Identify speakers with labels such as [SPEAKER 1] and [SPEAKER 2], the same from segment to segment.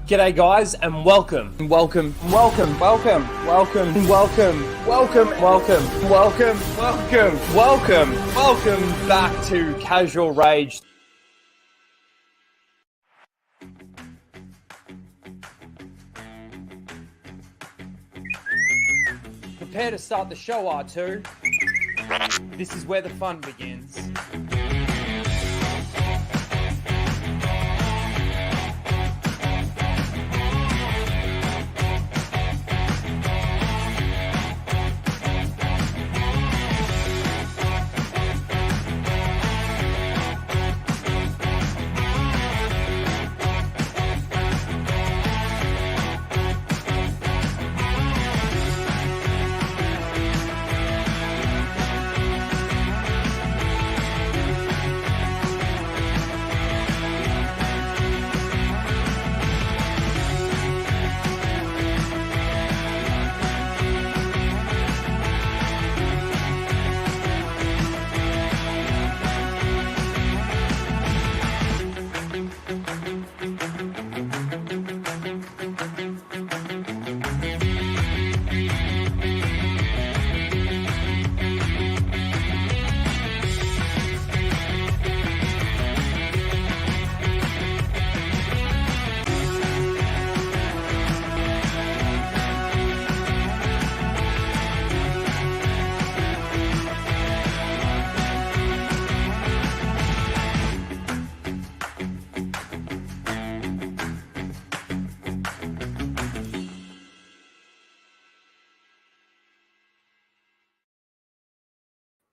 [SPEAKER 1] G'day guys and welcome back to Casual Rage. Prepare to start the show, R2. This is where the fun begins.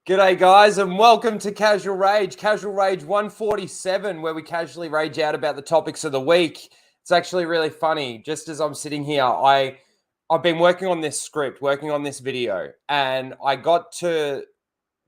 [SPEAKER 1] G'day guys and welcome to Casual Rage 147, where we casually rage out about the topics of the week. It's actually really funny. Just as I'm sitting here, I've been working on this script, working on this video, and I got to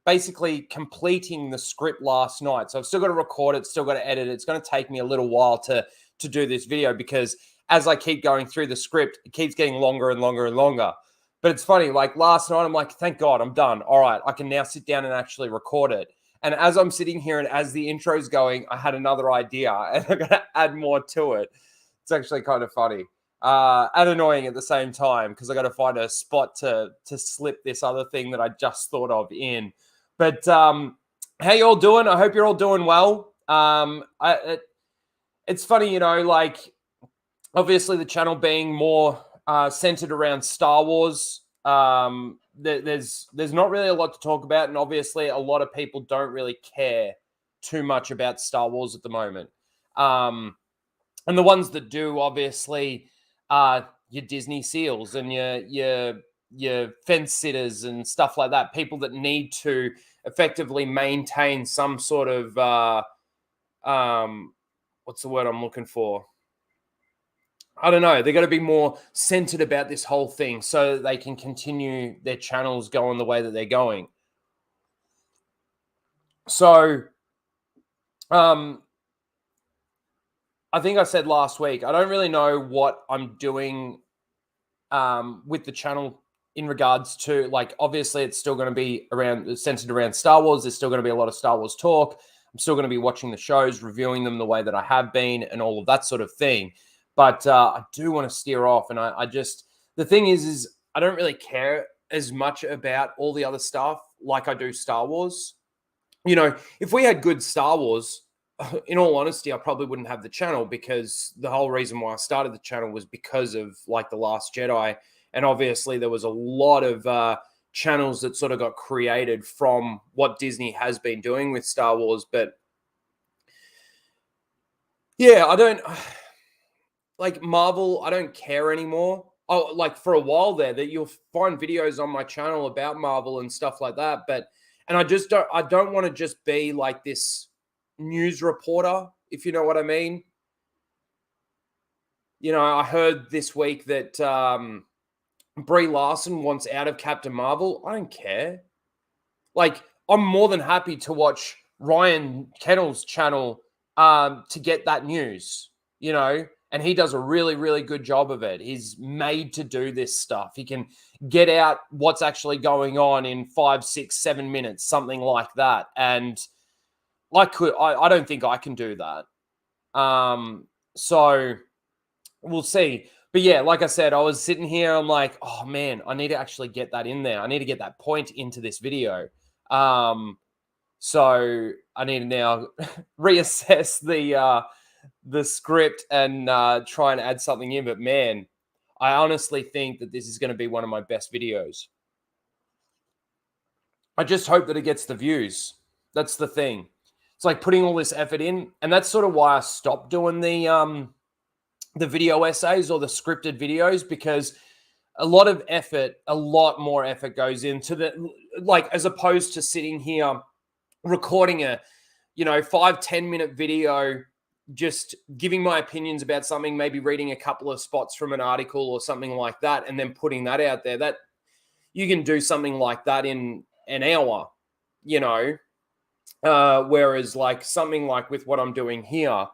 [SPEAKER 1] basically completing the script last night. So I've still got to record it, still got to edit it. It's going to take me a little while to do this video because as I keep going through the script, it keeps getting longer and longer and longer. But it's funny, like last night, I'm like, thank God, I'm done. All right, I can now sit down and actually record it. And as I'm sitting here and as the intro's going, I had another idea and I'm going to add more to it. It's actually kind of funny and annoying at the same time because I got to find a spot to slip this other thing that I just thought of in. But how you all doing? I hope you're all doing well. It's funny, you know, like obviously the channel being more centered around Star Wars. There's not really a lot to talk about, and obviously a lot of people don't really care too much about Star Wars at the moment. And the ones that do, obviously, are your Disney seals and your fence sitters and stuff like that. People that need to effectively maintain some sort of what's the word I'm looking for? I don't know. They're going to be more centered about this whole thing so that they can continue their channels going the way that they're going. So, I think I said last week, I don't really know what I'm doing with the channel in regards to, like, obviously it's still going to be centered around Star Wars. There's still going to be a lot of Star Wars talk. I'm still going to be watching the shows, reviewing them the way that I have been and all of that sort of thing. But I do want to steer off. And the thing is I don't really care as much about all the other stuff like I do Star Wars. You know, if we had good Star Wars, in all honesty, I probably wouldn't have the channel because the whole reason why I started the channel was because of like The Last Jedi. And obviously there was a lot of channels that sort of got created from what Disney has been doing with Star Wars. But yeah, I don't... Like Marvel, I don't care anymore. Oh, like for a while there that you'll find videos on my channel about Marvel and stuff like that. And I don't want to just be like this news reporter, if you know what I mean. You know, I heard this week that Brie Larson wants out of Captain Marvel. I don't care. Like, I'm more than happy to watch Ryan Kennel's channel to get that news, you know. And he does a really, really good job of it. He's made to do this stuff. He can get out what's actually going on in 5, 6, 7 minutes, something like that. And I don't think I can do that. So we'll see. But yeah, like I said, I was sitting here. I'm like, oh man, I need to actually get that in there. I need to get that point into this video. So I need to now reassess the script and try and add something in. But man, I honestly think that this is going to be one of my best videos. I just hope that it gets the views. That's the thing. It's like putting all this effort in, and that's sort of why I stopped doing the video essays or the scripted videos, because a lot more effort goes into the, like, as opposed to sitting here recording a 5-10 minute video, just giving my opinions about something, maybe reading a couple of spots from an article or something like that, and then putting that out there. That you can do something like that in an hour, whereas like something like with what I'm doing here,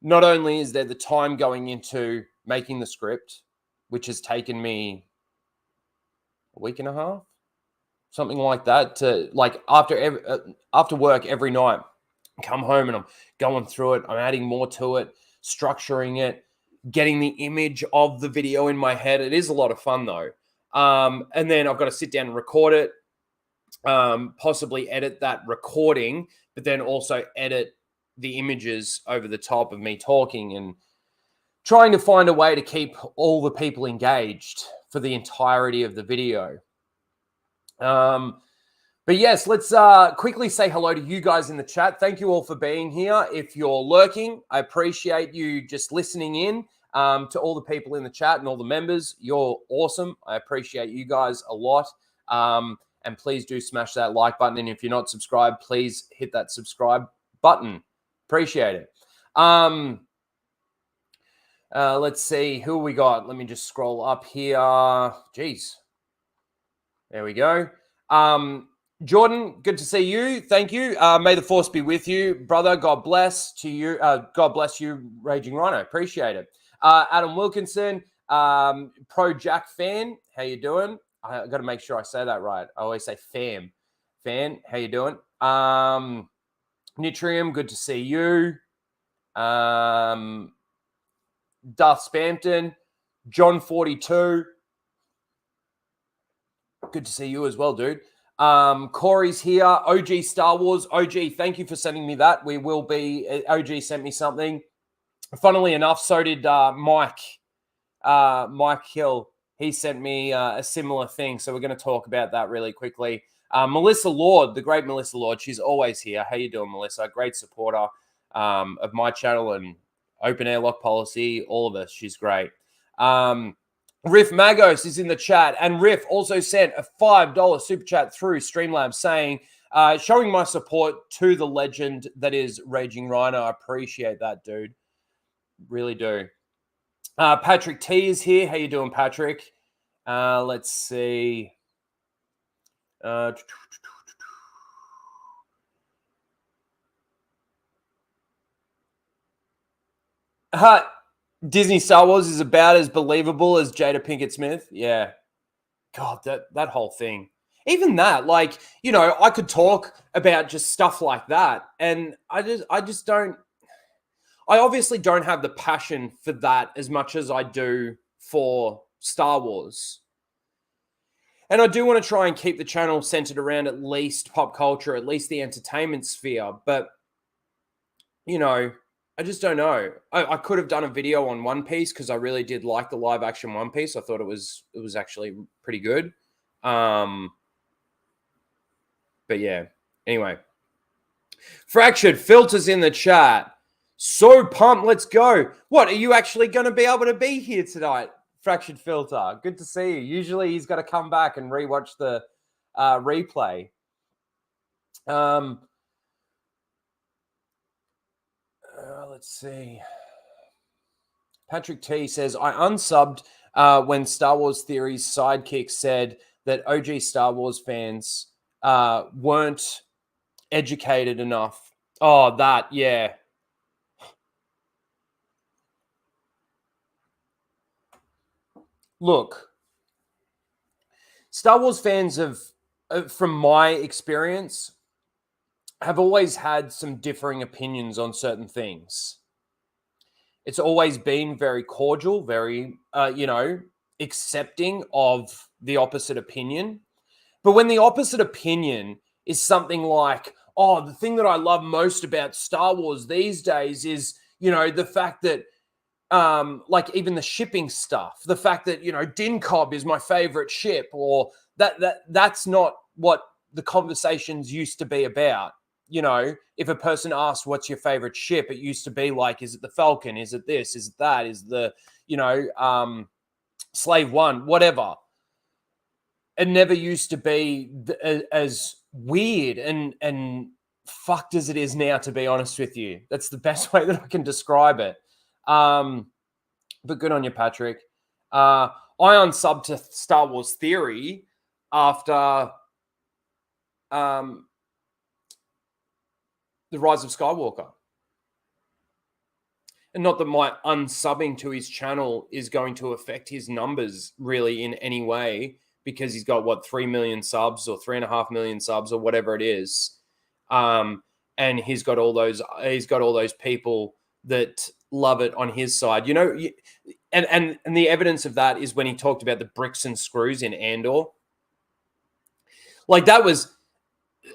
[SPEAKER 1] not only is there the time going into making the script, which has taken me a week and a half, something like that, to like after work every night, come home and I'm going through it. I'm adding more to it, structuring it, getting the image of the video in my head. It is a lot of fun though. And then I've got to sit down and record it, possibly edit that recording, but then also edit the images over the top of me talking, and trying to find a way to keep all the people engaged for the entirety of the video. But yes, let's quickly say hello to you guys in the chat. Thank you all for being here. If you're lurking, I appreciate you just listening in. To all the people in the chat and all the members, you're awesome. I appreciate you guys a lot. And please do smash that like button. And if you're not subscribed, please hit that subscribe button. Appreciate it. Let's see who we got. Let me just scroll up here. Jeez. There we go. Jordan, good to see you. Thank you. May the force be with you, brother. God bless to you. God bless you, Raging Rhino. Appreciate it. Adam Wilkinson, Pro Jack fan. How you doing? I got to make sure I say that right. I always say fan. How you doing? Nitrium, good to see you. Darth Spampton, John 42. Good to see you as well, dude. Corey's here. OG Star Wars. OG, thank you for sending me that. We will be. OG sent me something. Funnily enough, so did Mike. Mike Hill. He sent me a similar thing. So we're going to talk about that really quickly. Melissa Lord, the great Melissa Lord. She's always here. How you doing, Melissa? Great supporter of my channel and Open Airlock Policy. All of us. She's great. Riff Magos is in the chat, and Riff also sent a $5 super chat through Streamlabs saying, showing my support to the legend that is Raging Rhino. I appreciate that, dude. Really do. Patrick T is here. How you doing, Patrick? Let's see. Disney Star Wars is about as believable as Jada Pinkett Smith. Yeah. God, that whole thing. Even that, like, I could talk about just stuff like that. And I just don't. I obviously don't have the passion for that as much as I do for Star Wars. And I do want to try and keep the channel centered around at least pop culture, at least the entertainment sphere. But, I just don't know. I could have done a video on One Piece because I really did like the live action One Piece. I thought it was actually pretty good. But yeah, anyway. Fractured Filters in the chat. So pumped. Let's go. What, are you actually going to be able to be here tonight, Fractured Filter? Good to see you. Usually he's got to come back and rewatch the replay. Let's see. Patrick T says, I unsubbed when Star Wars Theory's sidekick said that OG Star Wars fans weren't educated enough. Oh, that, yeah. Look, Star Wars fans have, from my experience, have always had some differing opinions on certain things. It's always been very cordial, very, accepting of the opposite opinion. But when the opposite opinion is something like, oh, the thing that I love most about Star Wars these days is, the fact that, like even the shipping stuff, the fact that, Din Cobb is my favorite ship, or that's not what the conversations used to be about. If a person asked, what's your favorite ship? It used to be like, is it the Falcon? Is it this? Is it that? Is the, Slave One, whatever. It never used to be as weird and fucked as it is now, to be honest with you. That's the best way that I can describe it. But good on you, Patrick. I unsubbed to Star Wars Theory after The Rise of Skywalker. And not that my unsubbing to his channel is going to affect his numbers really in any way, because he's got 3 million subs or 3.5 million subs or whatever it is. And he's got all those people that love it on his side, and the evidence of that is when he talked about the bricks and screws in Andor. Like, that was,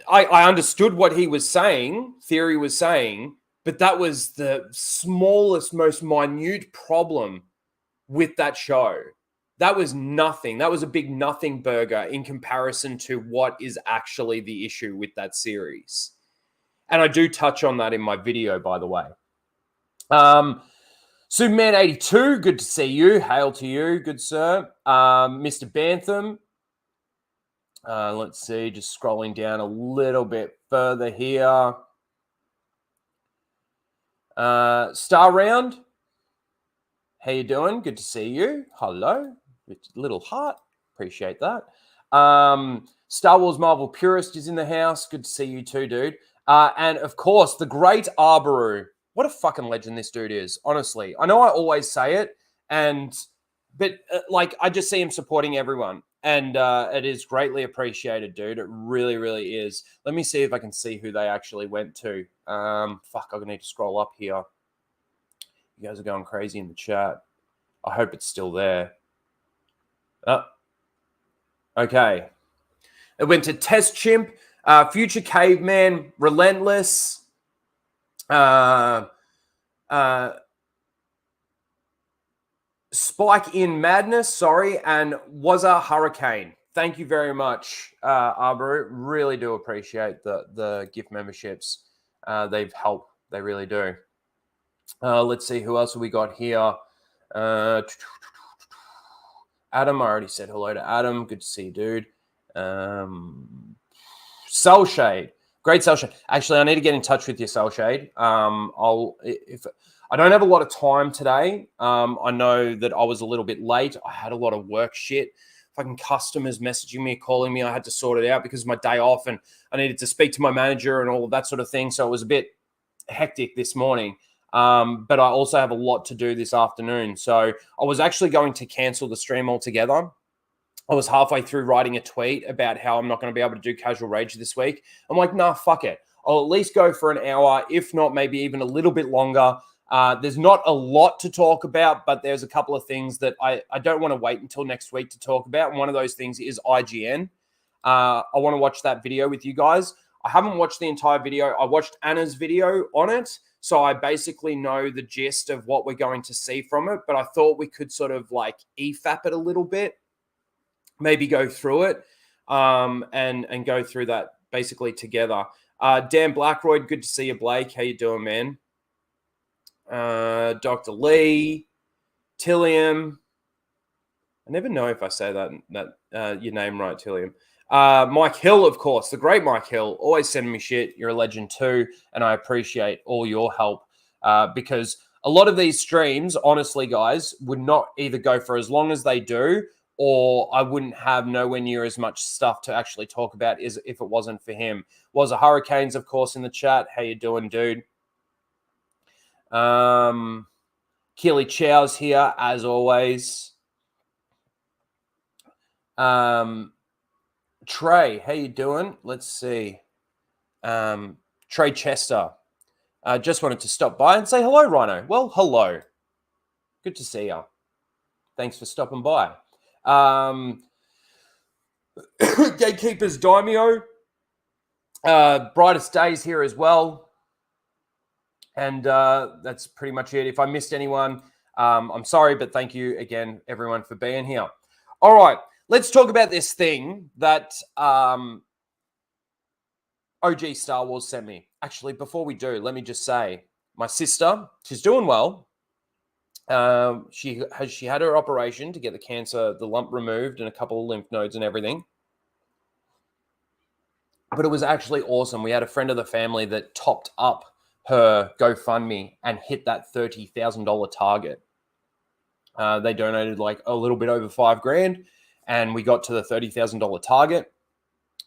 [SPEAKER 1] I understood what he was saying, Theory was saying, but that was the smallest, most minute problem with that show. That was nothing. That was a big nothing burger in comparison to what is actually the issue with that series. And I do touch on that in my video, by the way. Superman82, good to see you. Hail to you, good sir. Mr. Bantham. Let's see, just scrolling down a little bit further here. Star Round. How you doing? Good to see you. Hello. Little heart. Appreciate that. Star Wars Marvel Purist is in the house. Good to see you too, dude. And of course, the great Arboru. What a fucking legend this dude is, honestly. I know I always say it, but I just see him supporting everyone. And it is greatly appreciated, dude. It really, really is. Let me see if I can see who they actually went to. I'm going to need to scroll up here. You guys are going crazy in the chat. I hope it's still there. Okay. It went to Test Chimp, Future Caveman, Relentless, Spike in Madness, and was a Hurricane. Thank you very much, Arbor. Really do appreciate the gift memberships. They've helped. They really do. Let's see, who else have we got here? Adam, I already said hello to Adam. Good to see you, dude. Cell Shade. Great Cell Shade. Actually, I need to get in touch with you, Cell Shade. If I don't have a lot of time today. I know that I was a little bit late. I had a lot of work shit. Fucking customers messaging me, calling me. I had to sort it out because of my day off, and I needed to speak to my manager and all of that sort of thing. So it was a bit hectic this morning. But I also have a lot to do this afternoon. So I was actually going to cancel the stream altogether. I was halfway through writing a tweet about how I'm not going to be able to do Casual Rage this week. I'm like, nah, fuck it. I'll at least go for an hour, if not maybe even a little bit longer. There's not a lot to talk about, but there's a couple of things that I don't want to wait until next week to talk about. And one of those things is IGN. I want to watch that video with you guys. I haven't watched the entire video. I watched Anna's video on it. So I basically know the gist of what we're going to see from it. But I thought we could sort of like EFAP it a little bit, maybe go through it and go through that basically together. Dan Blackroyd, good to see you, Blake. How you doing, man? Dr. Lee, Tillium. I never know if I say that your name right, Tillium. Mike Hill, of course, the great Mike Hill, always sending me shit. You're a legend too, and I appreciate all your help because a lot of these streams, honestly, guys, would not either go for as long as they do, or I wouldn't have nowhere near as much stuff to actually talk about as if it wasn't for him. Was a Hurricanes, of course, in the chat. How you doing, dude? Keely Chow's here, as always. Trey, how you doing? Let's see. Trey Chester. Just wanted to stop by and say hello, Rhino. Well, hello. Good to see you. Thanks for stopping by. Gatekeepers Daimyo. Brightest days here as well. And that's pretty much it. If I missed anyone, I'm sorry, but thank you again, everyone, for being here. All right, let's talk about this thing that OG Star Wars sent me. Actually, before we do, let me just say, my sister, she's doing well. She had her operation to get the cancer, the lump removed, and a couple of lymph nodes and everything. But it was actually awesome. We had a friend of the family that topped up her GoFundMe and hit that $30,000 target. They donated like a little bit over $5,000, and we got to the $30,000 target,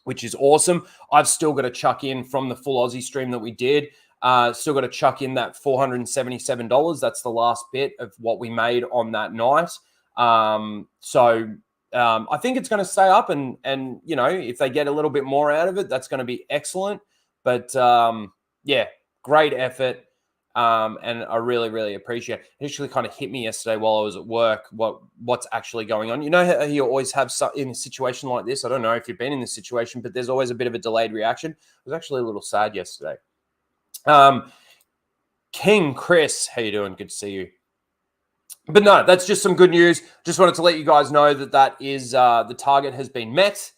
[SPEAKER 1] which is awesome. I've still got to chuck in from the full Aussie stream that we did. Still got to chuck in that $477. That's the last bit of what we made on that night. I think it's going to stay up, and you know, if they get a little bit more out of it, that's going to be excellent. But yeah, great effort. And I really, really appreciate it. It actually kind of hit me yesterday while I was at work, what's actually going on. You know how you always have in a situation like this? I don't know if you've been in this situation, but there's always a bit of a delayed reaction. I was actually a little sad yesterday. King Chris, how you doing? Good to see you. But no, that's just some good news. Just wanted to let you guys know that is the target has been met,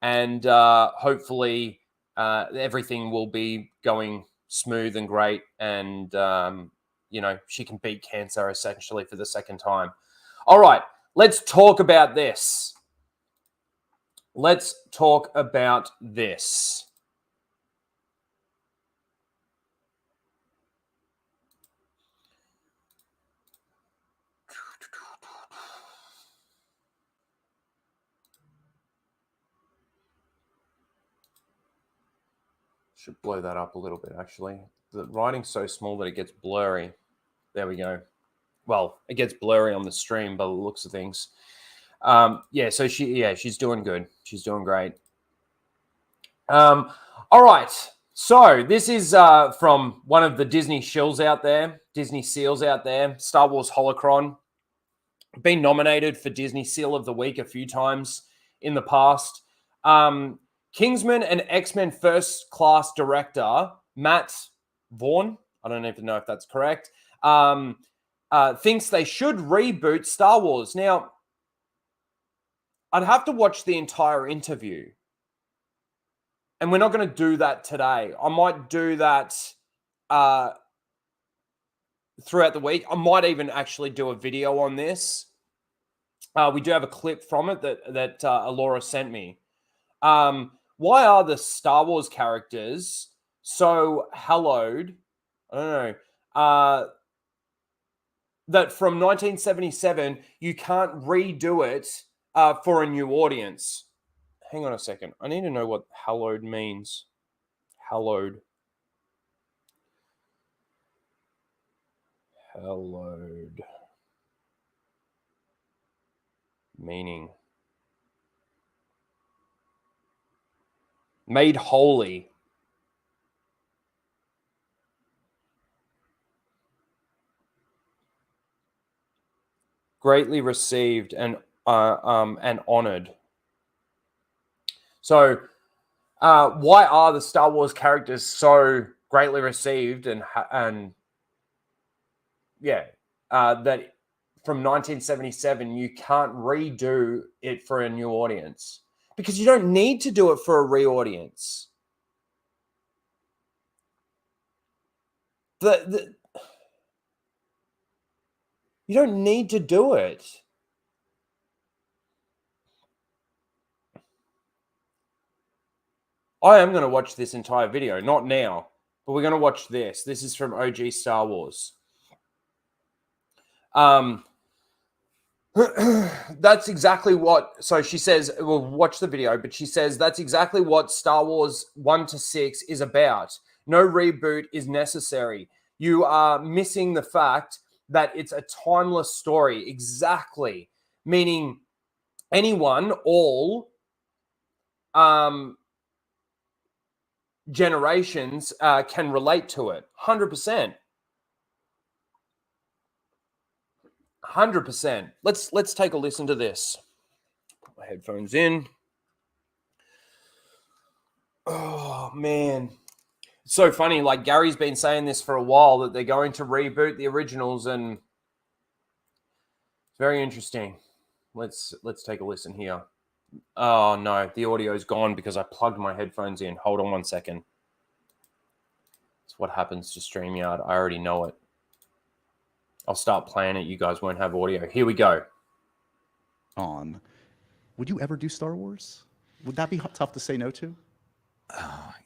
[SPEAKER 1] and hopefully everything will be going smooth and great, and you know, she can beat cancer essentially for the second time. All right, let's talk about this. Let's talk about this. Should blow that up a little bit, actually. The writing's so small that it gets blurry. There we go. Well, it gets blurry on the stream by the looks of things. Yeah, so she's doing good. She's doing great. All right. So this is from one of the Disney shills out there, Disney seals out there, Star Wars Holocron. Been nominated for Disney Seal of the Week a few times in the past. Kingsman and X-Men First Class director Matt Vaughn, I don't even know if that's correct, thinks they should reboot Star Wars. Now, I'd have to watch the entire interview, and we're not going to do that today. I might do that throughout the week. I might even actually do a video on this. We do have a clip from it that Alora sent me. Why are the Star Wars characters so hallowed? I don't know. That from 1977, you can't redo it for a new audience. Hang on a second. I need to know what hallowed means. Hallowed. Hallowed. Meaning. Made holy. Greatly received and honored. So, why are the Star Wars characters so greatly received and that from 1977 you can't redo it for a new audience? Because you don't need to do it for a re-audience. You don't need to do it. I am going to watch this entire video, not now, but we're going to watch this. This is from OG Star Wars. That's exactly what, so she says, we'll watch the video, but she says that's exactly what Star Wars 1 to 6 is about. No reboot is necessary. You are missing the fact that it's a timeless story. Exactly. Meaning anyone, all generations can relate to it. 100%. 100%. Let's take a listen to this. Put my headphones in. Oh man. It's so funny. Like Gary's been saying this for a while that they're going to reboot the originals, and it's very interesting. Let's take a listen here. Oh no, the audio's gone because I plugged my headphones in. Hold on one second. It's what happens to StreamYard. I already know it. I'll start playing it. You guys won't have audio. Here we go.
[SPEAKER 2] Would you ever do Star Wars? Would that be tough to say no to?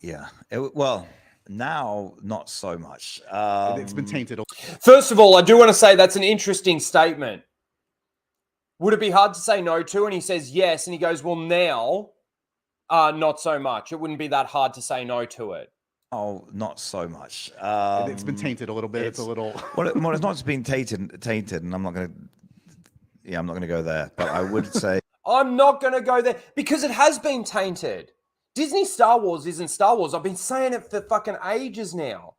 [SPEAKER 3] Yeah. Well, now not so much.
[SPEAKER 2] It's been tainted.
[SPEAKER 1] First of all, I do want to say that's an interesting statement. Would it be hard to say no to? And he says yes. And he goes, well, now, not so much. It wouldn't be that hard to say no to it.
[SPEAKER 3] Oh, not so much.
[SPEAKER 2] It's been tainted a little bit. It's a little.
[SPEAKER 3] Well, it's not been tainted, and I'm not going to. Yeah, I'm not going to go there. But I would say
[SPEAKER 1] I'm not going to go there because it has been tainted. Disney Star Wars isn't Star Wars. I've been saying it for fucking ages now.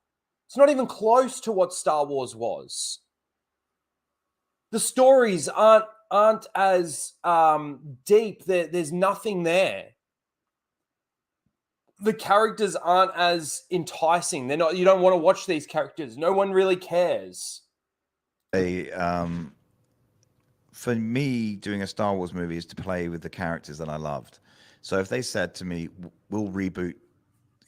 [SPEAKER 1] It's not even close to what Star Wars was. The stories aren't as deep. There's nothing there. The characters aren't as enticing. They're not. You don't want to watch these characters. No one really cares.
[SPEAKER 3] For me, doing a Star Wars movie is to play with the characters that I loved. So if they said to me, "We'll reboot.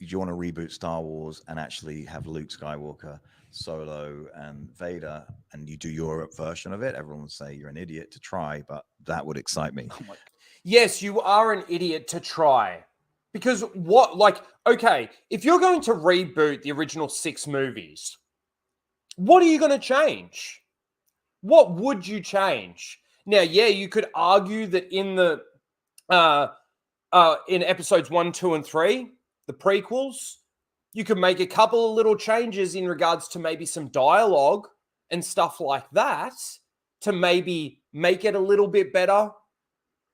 [SPEAKER 3] Do you want to reboot Star Wars and actually have Luke Skywalker, Solo, and Vader, and you do your version of it?" Everyone would say you're an idiot to try, but that would excite me.
[SPEAKER 2] Oh my.
[SPEAKER 1] Yes, you are an idiot to try. Because what, like, okay, if you're going to reboot the original 6 movies, what are you going to change? What would you change? Now, yeah, you could argue that in the in episodes 1, 2, and 3, the prequels, you could make a couple of little changes in regards to maybe some dialogue and stuff like that to maybe make it a little bit better,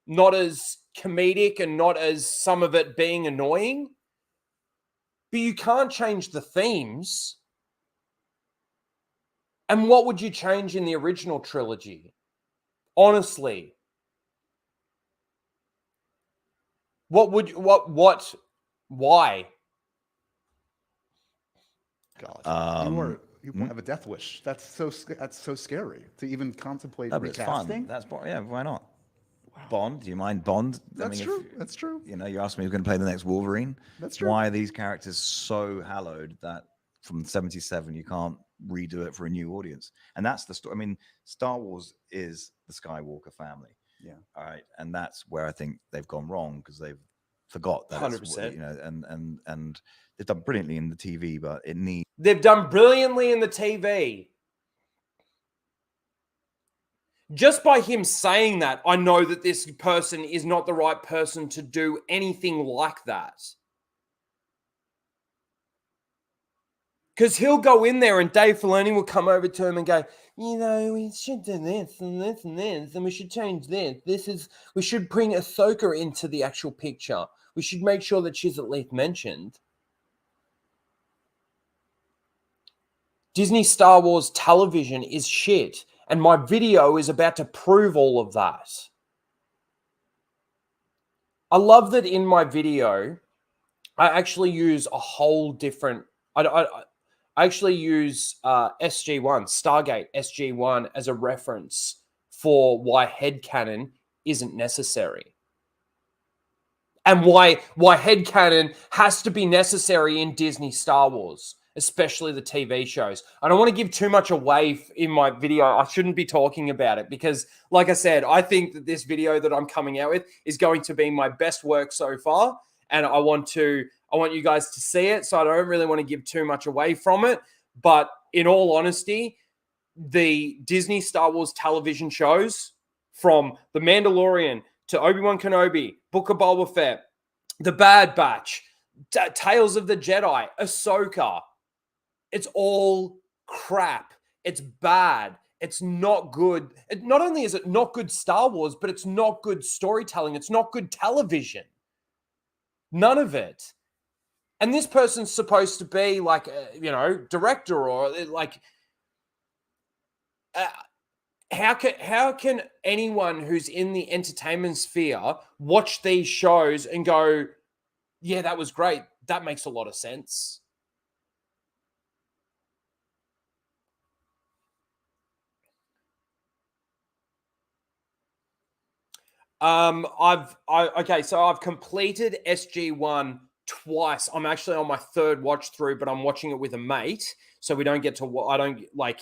[SPEAKER 1] not as comedic and not as some of it being annoying. But you can't change the themes. And what would you change in the original trilogy? Honestly. Why?
[SPEAKER 2] God, you have a death wish. That's so scary to even contemplate recasting.
[SPEAKER 3] That's fun. Yeah, why not? Wow. Bond, do you mind Bond?
[SPEAKER 2] That's true. That's true.
[SPEAKER 3] You know, you asked me who's going to play the next Wolverine.
[SPEAKER 2] That's true.
[SPEAKER 3] Why are these characters so hallowed that from 77 you can't redo it for a new audience? And that's the story. I mean, Star Wars is the Skywalker family.
[SPEAKER 2] Yeah.
[SPEAKER 3] All right. And that's where I think they've gone wrong, because they've forgot that
[SPEAKER 1] 100%.
[SPEAKER 3] You know, and they've done brilliantly in the TV, but
[SPEAKER 1] They've done brilliantly in the TV. Just by him saying that, I know that this person is not the right person to do anything like that. Because he'll go in there and Dave Filoni will come over to him and go, you know, we should do this and this and this, and we should change this. We should bring Ahsoka into the actual picture. We should make sure that she's at least mentioned. Disney Star Wars television is shit. And my video is about to prove all of that. I love that in my video, I actually use a whole different... I actually use SG1, Stargate SG1 as a reference for why headcanon isn't necessary. And why headcanon has to be necessary in Disney Star Wars, especially the TV shows. I don't want to give too much away in my video. I shouldn't be talking about it because, like I said, I think that this video that I'm coming out with is going to be my best work so far. And I want you guys to see it. So I don't really want to give too much away from it. But in all honesty, the Disney Star Wars television shows, from The Mandalorian to Obi-Wan Kenobi, Book of Boba Fett, The Bad Batch, Tales of the Jedi, Ahsoka, it's all crap. It's bad. It's not good. Not only is it not good Star Wars, but it's not good storytelling. It's not good television. None of it. And this person's supposed to be like, director or like... how can anyone who's in the entertainment sphere watch these shows and go, yeah, that was great. That makes a lot of sense. Okay, so I've completed SG1 twice. I'm actually on my third watch through, but I'm watching it with a mate, so we don't get to. I don't like,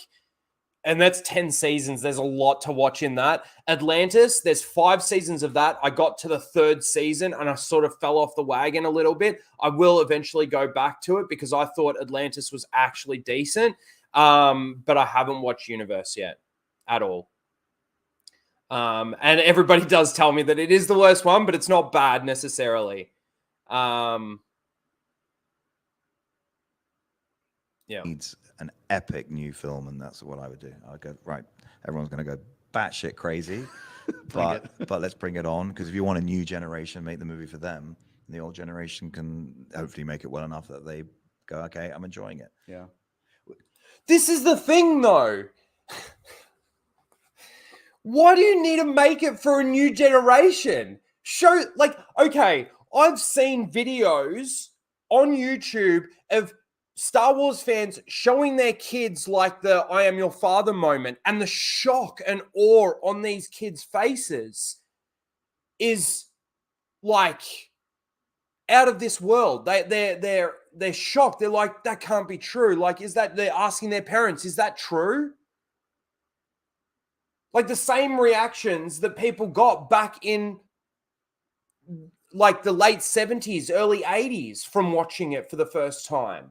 [SPEAKER 1] and that's 10 seasons. There's a lot to watch in that. Atlantis, there's 5 seasons of that. I got to the 3rd season and I sort of fell off the wagon a little bit. I will eventually go back to it because I thought Atlantis was actually decent, but I haven't watched Universe yet at all. And everybody does tell me that it is the worst one, but it's not bad necessarily. Yeah.
[SPEAKER 3] Needs an epic new film, and that's what I would do. I'd go, right, everyone's going to go batshit crazy, but let's bring it on, because if you want a new generation, make the movie for them. And the old generation can hopefully make it well enough that they go, okay, I'm enjoying it.
[SPEAKER 2] Yeah.
[SPEAKER 1] This is the thing, though. Why do you need to make it for a new generation? Show, like, okay, I've seen videos on YouTube of Star Wars fans showing their kids like the I am your father moment, and the shock and awe on these kids' faces is like out of this world. They're shocked. They're like, that can't be true. Like, is that, they're asking their parents, is that true? Like the same reactions that people got back in like the late 70s, early 80s from watching it for the first time.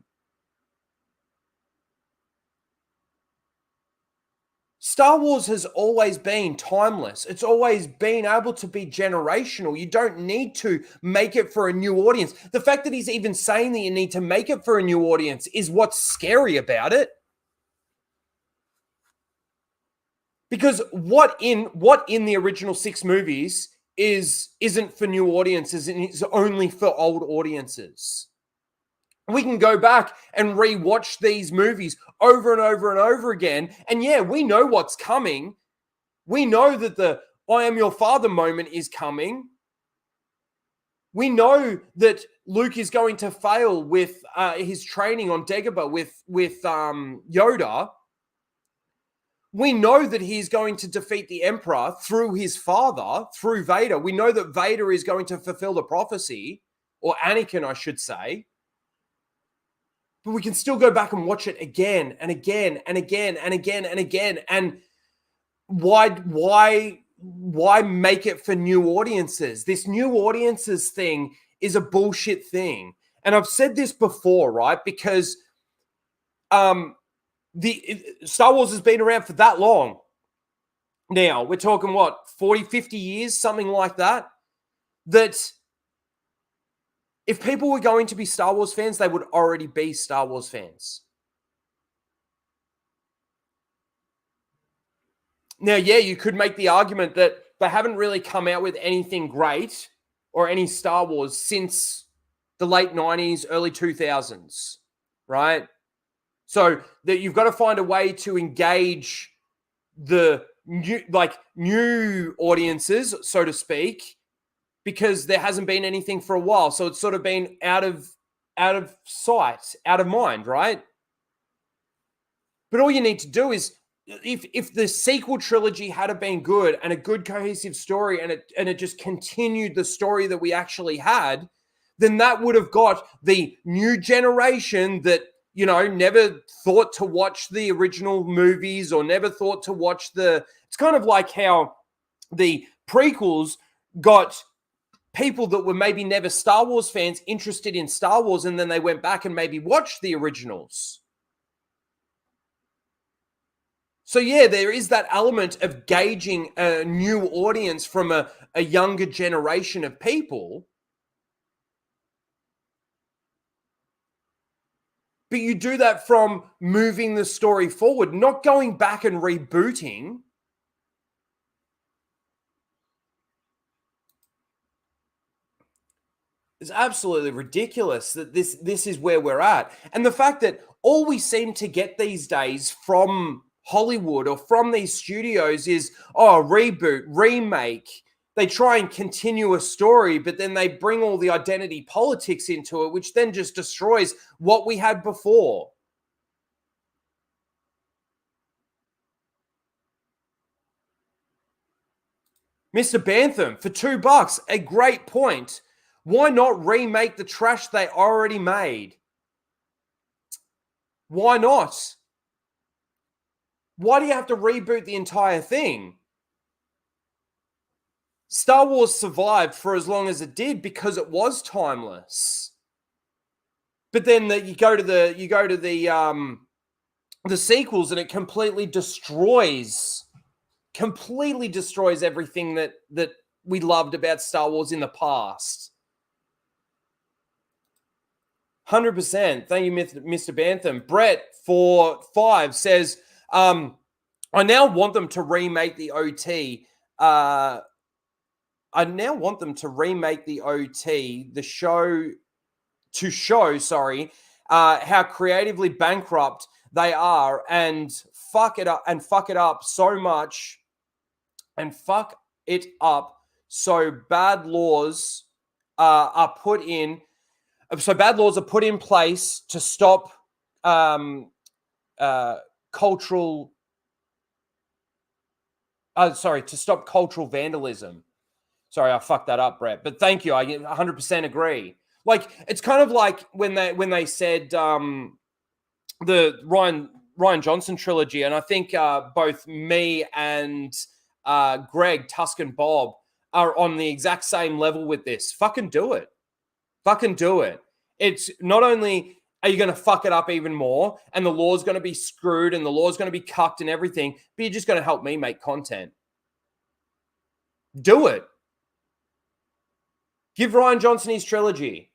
[SPEAKER 1] Star Wars has always been timeless. It's always been able to be generational. You don't need to make it for a new audience. The fact that he's even saying that you need to make it for a new audience is what's scary about it. Because what in the original 6 movies isn't for new audiences and is only for old audiences. We can go back and rewatch these movies over and over and over again. And yeah, we know what's coming. We know that the I am your father moment is coming. We know that Luke is going to fail with his training on Dagobah with Yoda. We know that he's going to defeat the Emperor through his father, through Vader. We know that Vader is going to fulfill the prophecy, or Anakin, I should say. But we can still go back and watch it again and again and again and again and again. And why make it for new audiences? This new audiences thing is a bullshit thing. And I've said this before, right? Because the Star Wars has been around for that long. Now, we're talking, what, 40, 50 years, something like that? That if people were going to be Star Wars fans, they would already be Star Wars fans. Now, yeah, you could make the argument that they haven't really come out with anything great or any Star Wars since the late 90s, early 2000s, right? So that you've got to find a way to engage the new audiences, so to speak, because there hasn't been anything for a while. So it's sort of been out of sight, out of mind, right? But all you need to do is, if the sequel trilogy had been good and a good cohesive story, and it just continued the story that we actually had, then that would have got the new generation that, you know, never thought to watch the original movies or never thought to watch it's kind of like how the prequels got people that were maybe never Star Wars fans interested in Star Wars, and then they went back and maybe watched the originals. So yeah, there is that element of gauging a new audience from a younger generation of people. But you do that from moving the story forward, not going back and rebooting. It's absolutely ridiculous that this is where we're at. And the fact that all we seem to get these days from Hollywood or from these studios is, oh, reboot, remake. They try and continue a story, but then they bring all the identity politics into it, which then just destroys what we had before. Mr. Bantham, for $2, a great point. Why not remake the trash they already made? Why not? Why do you have to reboot the entire thing? Star Wars survived for as long as it did because it was timeless. But then you go to the sequels and it completely destroys everything that we loved about Star Wars in the past. 100%. Thank you, Mr. Bantham. Brett for 5 says, I now want them to remake the OT. The show to show, how creatively bankrupt they are and fuck it up so much so bad laws are put in place to stop cultural vandalism. Sorry, I fucked that up, Brett. But thank you. I 100% agree. Like, it's kind of like when they said the Ryan Johnson trilogy, and I think both me and Greg, Tusk and Bob are on the exact same level with this. Fucking do it. Fucking do it. It's not only are you going to fuck it up even more, and the law's going to be screwed, and the law's going to be cucked and everything, but you're just going to help me make content. Do it. Give Ryan Johnson his trilogy.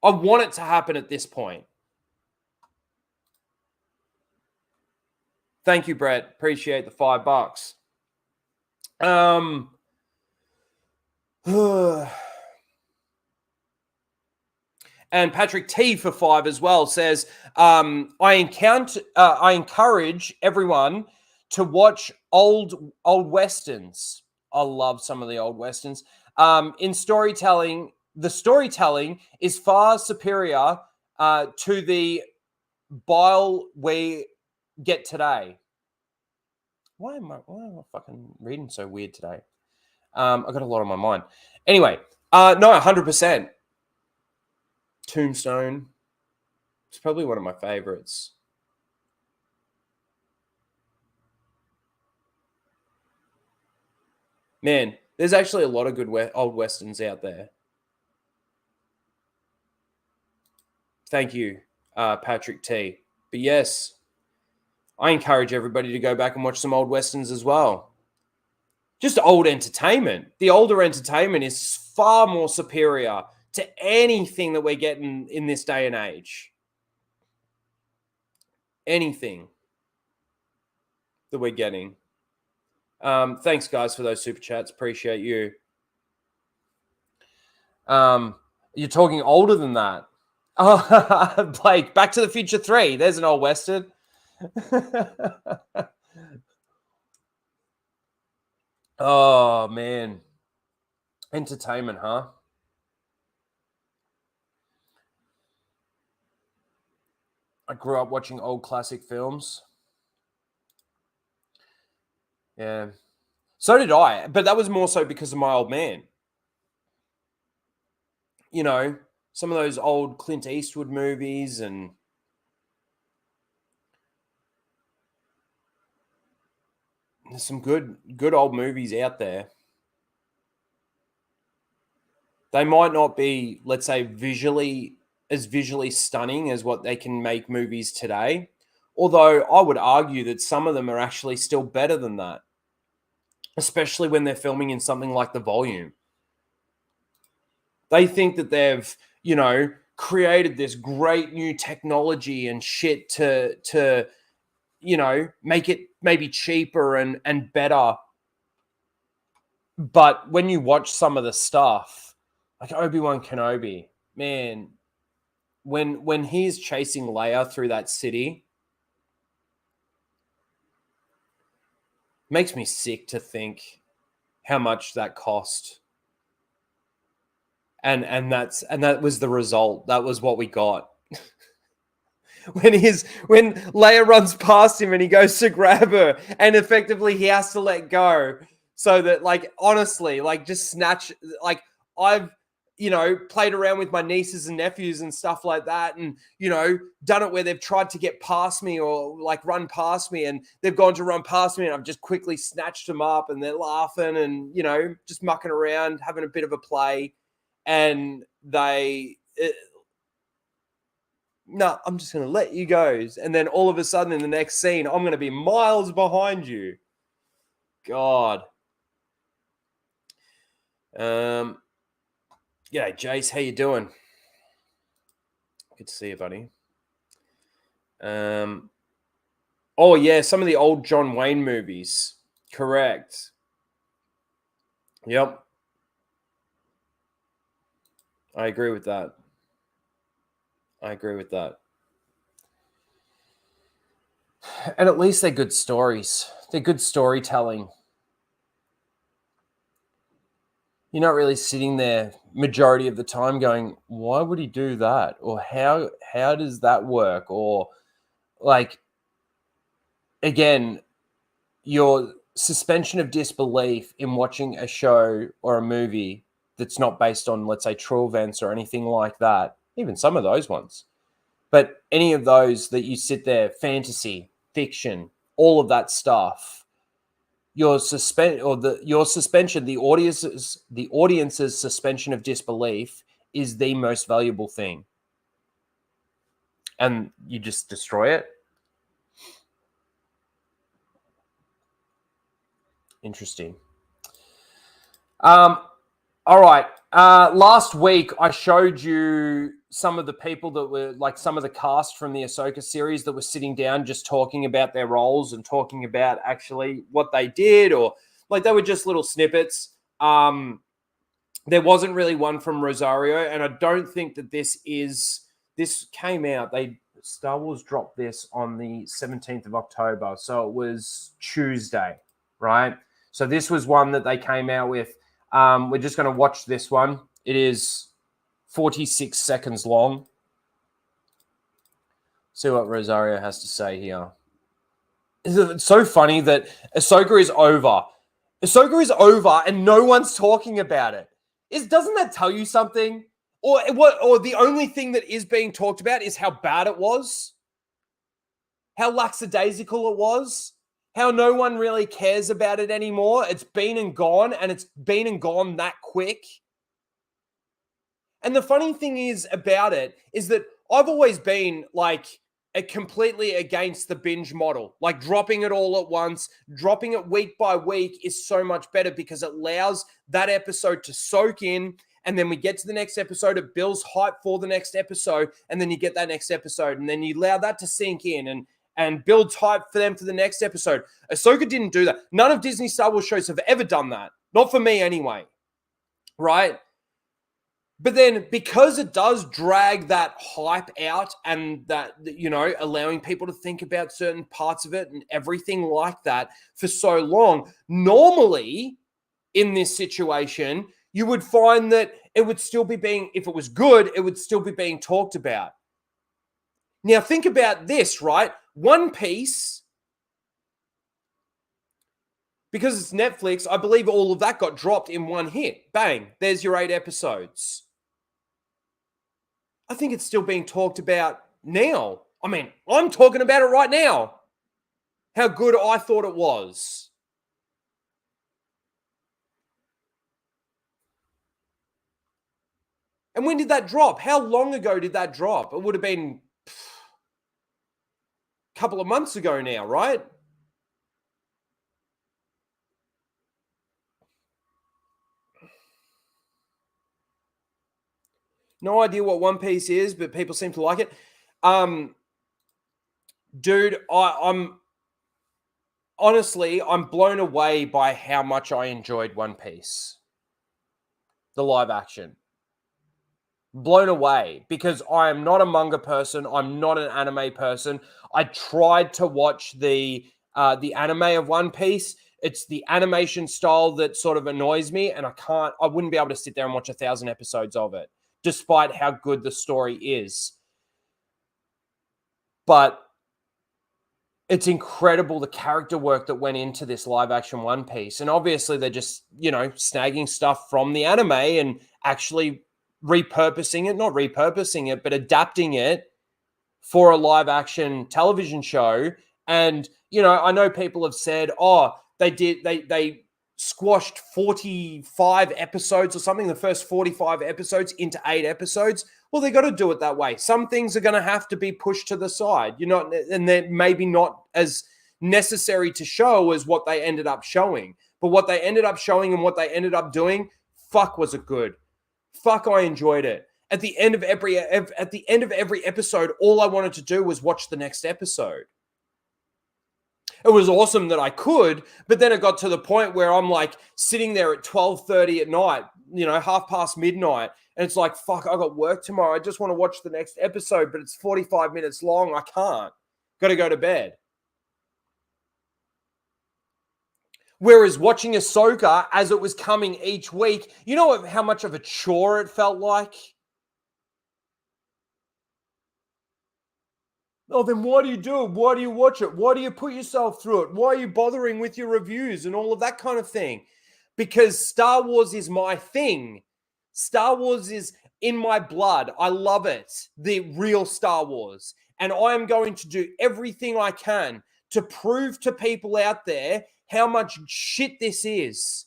[SPEAKER 1] I want it to happen at this point. Thank you, Brett. Appreciate the $5. And Patrick T for 5 as well says, I encourage everyone to watch old westerns. I love some of the old westerns. In storytelling, the storytelling is far superior to the bile we get today. Why am I fucking reading so weird today? I got a lot on my mind. Anyway, no, 100%. Tombstone. It's probably one of my favorites. Man, there's actually a lot of good old westerns out there. Thank you, Patrick T. But yes, I encourage everybody to go back and watch some old westerns as well. Just old entertainment. The older entertainment is far more superior to anything that we're getting in this day and age. Anything that we're getting. Thanks, guys, for those super chats. Appreciate you. You're talking older than that. Oh, Blake, Back to the Future 3. There's an old Western. Oh, man. Entertainment, huh? I grew up watching old classic films. Yeah. So did I, but that was more so because of my old man. You know, some of those old Clint Eastwood movies and there's some good old movies out there. They might not be, let's say, visually stunning as what they can make movies today. Although I would argue that some of them are actually still better than that, especially when they're filming in something like The Volume. They think that they've, you know, created this great new technology and shit to you know, make it maybe cheaper and better. But when you watch some of the stuff, like Obi-Wan Kenobi, man, when he's chasing Leia through that city, Makes me sick to think how much that cost. And that was the result. That was what we got. when Leia runs past him and he goes to grab her, and effectively he has to let go so that, like, honestly, like, just snatch, like, I've, played around with my nieces and nephews and stuff like that, and, done it where they've tried to get past me or, like, run past me, and they've gone to run past me and I've just quickly snatched them up, and they're laughing and, just mucking around, having a bit of a play, and no, I'm just going to let you go. And then all of a sudden in the next scene, I'm going to be miles behind you. God. Yeah, Jace, how you doing? Good to see you, buddy. Oh, yeah, some of the old John Wayne movies. Correct. Yep. I agree with that. And at least they're good stories. They're good storytelling. You're not really sitting there majority of the time going, why would he do that? Or how does that work? Or, like, again, your suspension of disbelief in watching a show or a movie that's not based on, let's say, true events or anything like that, even some of those ones. But any of those that you sit there, fantasy, fiction, all of that stuff, your suspension, the audience's suspension of disbelief is the most valuable thing. And you just destroy it. Interesting. All right. Last week, I showed you some of the people that were, like, some of the cast from the Ahsoka series that were sitting down just talking about their roles and talking about actually what they did, or, like, they were just little snippets. There wasn't really one from Rosario, and I don't think that this came out. Star Wars dropped this on the 17th of October, so it was Tuesday, right? So this was one that they came out with. We're just going to watch this one. It is 46 seconds long. See what Rosario has to say here. It's so funny that Ahsoka is over. Ahsoka is over and no one's talking about it. Doesn't that tell you something? Or the only thing that is being talked about is how bad it was? How lackadaisical it was? How no one really cares about it anymore? It's been and gone, and it's been and gone that quick. And the funny thing is about it is that I've always been, like, completely against the binge model. Like, dropping it all at once, dropping it week by week is so much better because it allows that episode to soak in, and then we get to the next episode, it builds hype for the next episode, and then you get that next episode, and then you allow that to sink in and build hype for them for the next episode. Ahsoka didn't do that. None of Disney Star Wars shows have ever done that. Not for me anyway. Right? But then because it does drag that hype out and that, allowing people to think about certain parts of it and everything like that for so long, normally in this situation, you would find that it would still be if it was good, it would still be being talked about. Now think about this, right? One Piece, because it's Netflix, I believe all of that got dropped in one hit. Bang, there's your 8 episodes. I think it's still being talked about now. I mean, I'm talking about it right now. How good I thought it was. And when did that drop? How long ago did that drop? It would have been couple of months ago now, right? No idea what One Piece is, but people seem to like it. Dude, I'm honestly, I'm blown away by how much I enjoyed One Piece. The live action. Blown away because I am not a manga person. I'm not an anime person. I tried to watch the anime of One Piece. It's the animation style that sort of annoys me, and I wouldn't be able to sit there and watch 1,000 episodes of it, despite how good the story is. But it's incredible the character work that went into this live action One Piece. And obviously they're just, snagging stuff from the anime and actually repurposing it, not repurposing it, but adapting it for a live action television show. And, I know people have said, they squashed 45 episodes or something, the first 45 episodes into 8 episodes. Well, they got to do it that way. Some things are going to have to be pushed to the side, and they're maybe not as necessary to show as what they ended up showing. But what they ended up showing and what they ended up doing, fuck, was it good? Fuck, I enjoyed it. At the end of every episode, all I wanted to do was watch the next episode. It was awesome that I could, but then it got to the point where I'm like sitting there at 12:30 at night, 1:30 midnight, and it's like, fuck, I got work tomorrow. I just want to watch the next episode, but it's 45 minutes long. I can't. Got to go to bed. Whereas watching Ahsoka as it was coming each week, you know how much of a chore it felt like? Oh, then why do you do it? Why do you watch it? Why do you put yourself through it? Why are you bothering with your reviews and all of that kind of thing? Because Star Wars is my thing. Star Wars is in my blood. I love it. The real Star Wars. And I am going to do everything I can to prove to people out there how much shit this is.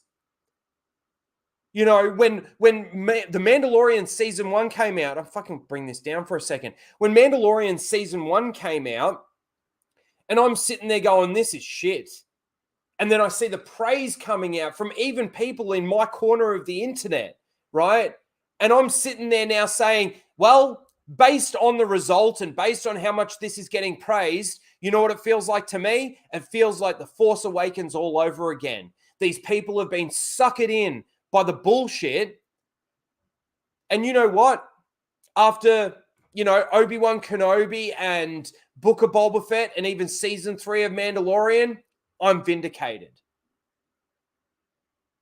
[SPEAKER 1] When The Mandalorian Season 1 came out, I'll fucking bring this down for a second. When Mandalorian Season 1 came out, and I'm sitting there going, this is shit. And then I see the praise coming out from even people in my corner of the internet, right? And I'm sitting there now saying, well, based on the result and based on how much this is getting praised, you know what it feels like to me? It feels like The Force Awakens all over again. These people have been suckered in by the bullshit. And you know what? After, Obi-Wan Kenobi and Book of Boba Fett and even Season 3 of Mandalorian, I'm vindicated.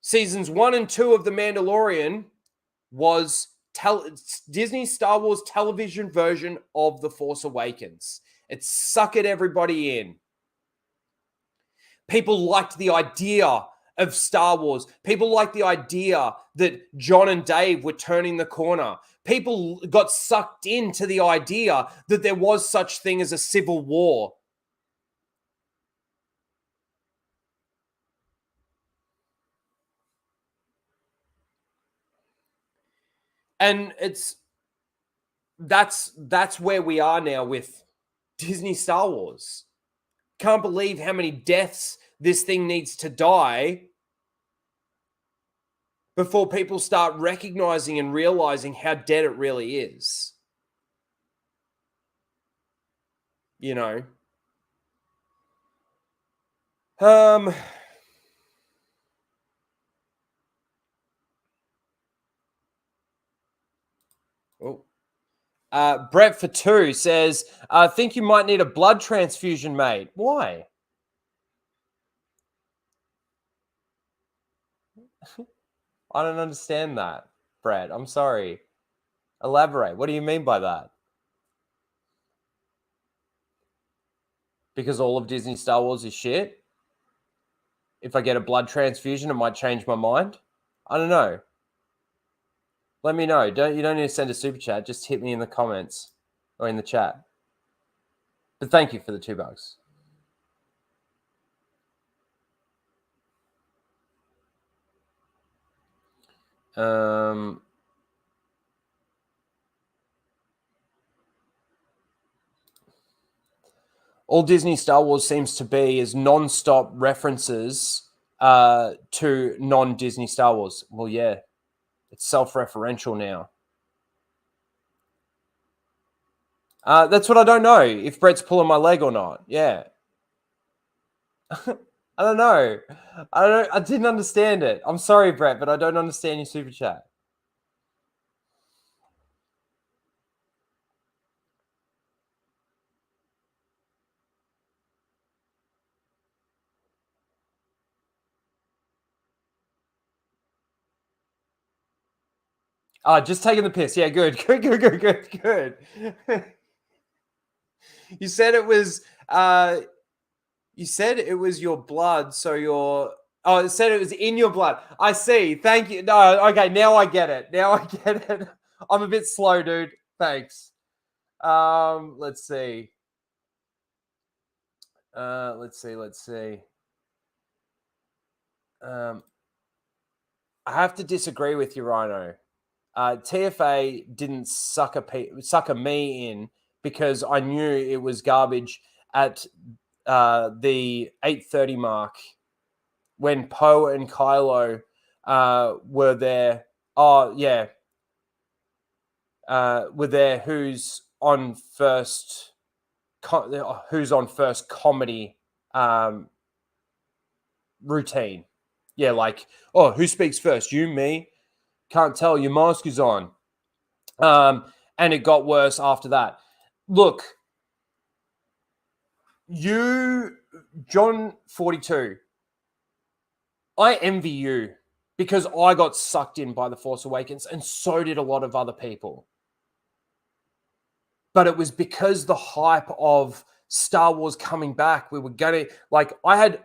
[SPEAKER 1] Seasons 1 and 2 of The Mandalorian was Disney's Star Wars television version of The Force Awakens. It suckered everybody in. People liked the idea of Star Wars. People liked the idea that John and Dave were turning the corner. People got sucked into the idea that there was such thing as a civil war. And that's where we are now with Disney Star Wars. Can't believe how many deaths this thing needs to die before people start recognizing and realizing how dead it really is. Brett for 2 says, I think you might need a blood transfusion, mate. Why? I don't understand that, Brett. I'm sorry. Elaborate. What do you mean by that? Because all of Disney Star Wars is shit? If I get a blood transfusion, it might change my mind? I don't know. Let me know. You don't need to send a super chat. Just hit me in the comments or in the chat. But thank you for the $2. All Disney Star Wars seems to be is non-stop references to non-Disney Star Wars. Well, yeah, it's self-referential now. That's what I don't know, if Brett's pulling my leg or not. Yeah. I don't know. I didn't understand it. I'm sorry, Brett, but I don't understand your super chat. Just taking the piss. Yeah, good. Good. You said it was your blood, so it said it was in your blood. I see. Thank you. No, okay, now I get it. I'm a bit slow, dude. Thanks. Let's see. Let's see. I have to disagree with you, Rhino. TFA didn't sucker me in because I knew it was garbage at the 8:30 mark when Poe and Kylo were there. Oh yeah, were there. Who's on first comedy routine? Yeah, like, oh, who speaks first? You, me? Can't tell. Your mask is on. And it got worse after that. Look, John 42, I envy you because I got sucked in by The Force Awakens, and so did a lot of other people. But it was because the hype of Star Wars coming back, we were going to,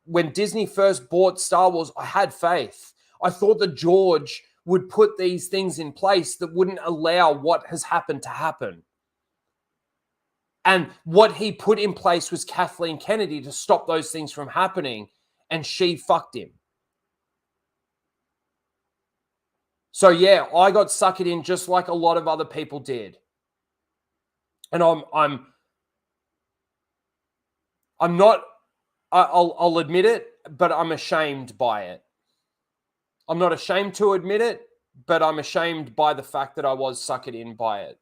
[SPEAKER 1] when Disney first bought Star Wars, I had faith. I thought that George would put these things in place that wouldn't allow what has happened to happen. And what he put in place was Kathleen Kennedy to stop those things from happening, and she fucked him. So yeah, I got suckered in just like a lot of other people did. And I'll admit it, but I'm ashamed by it. I'm not ashamed to admit it, but I'm ashamed by the fact that I was sucked in by it.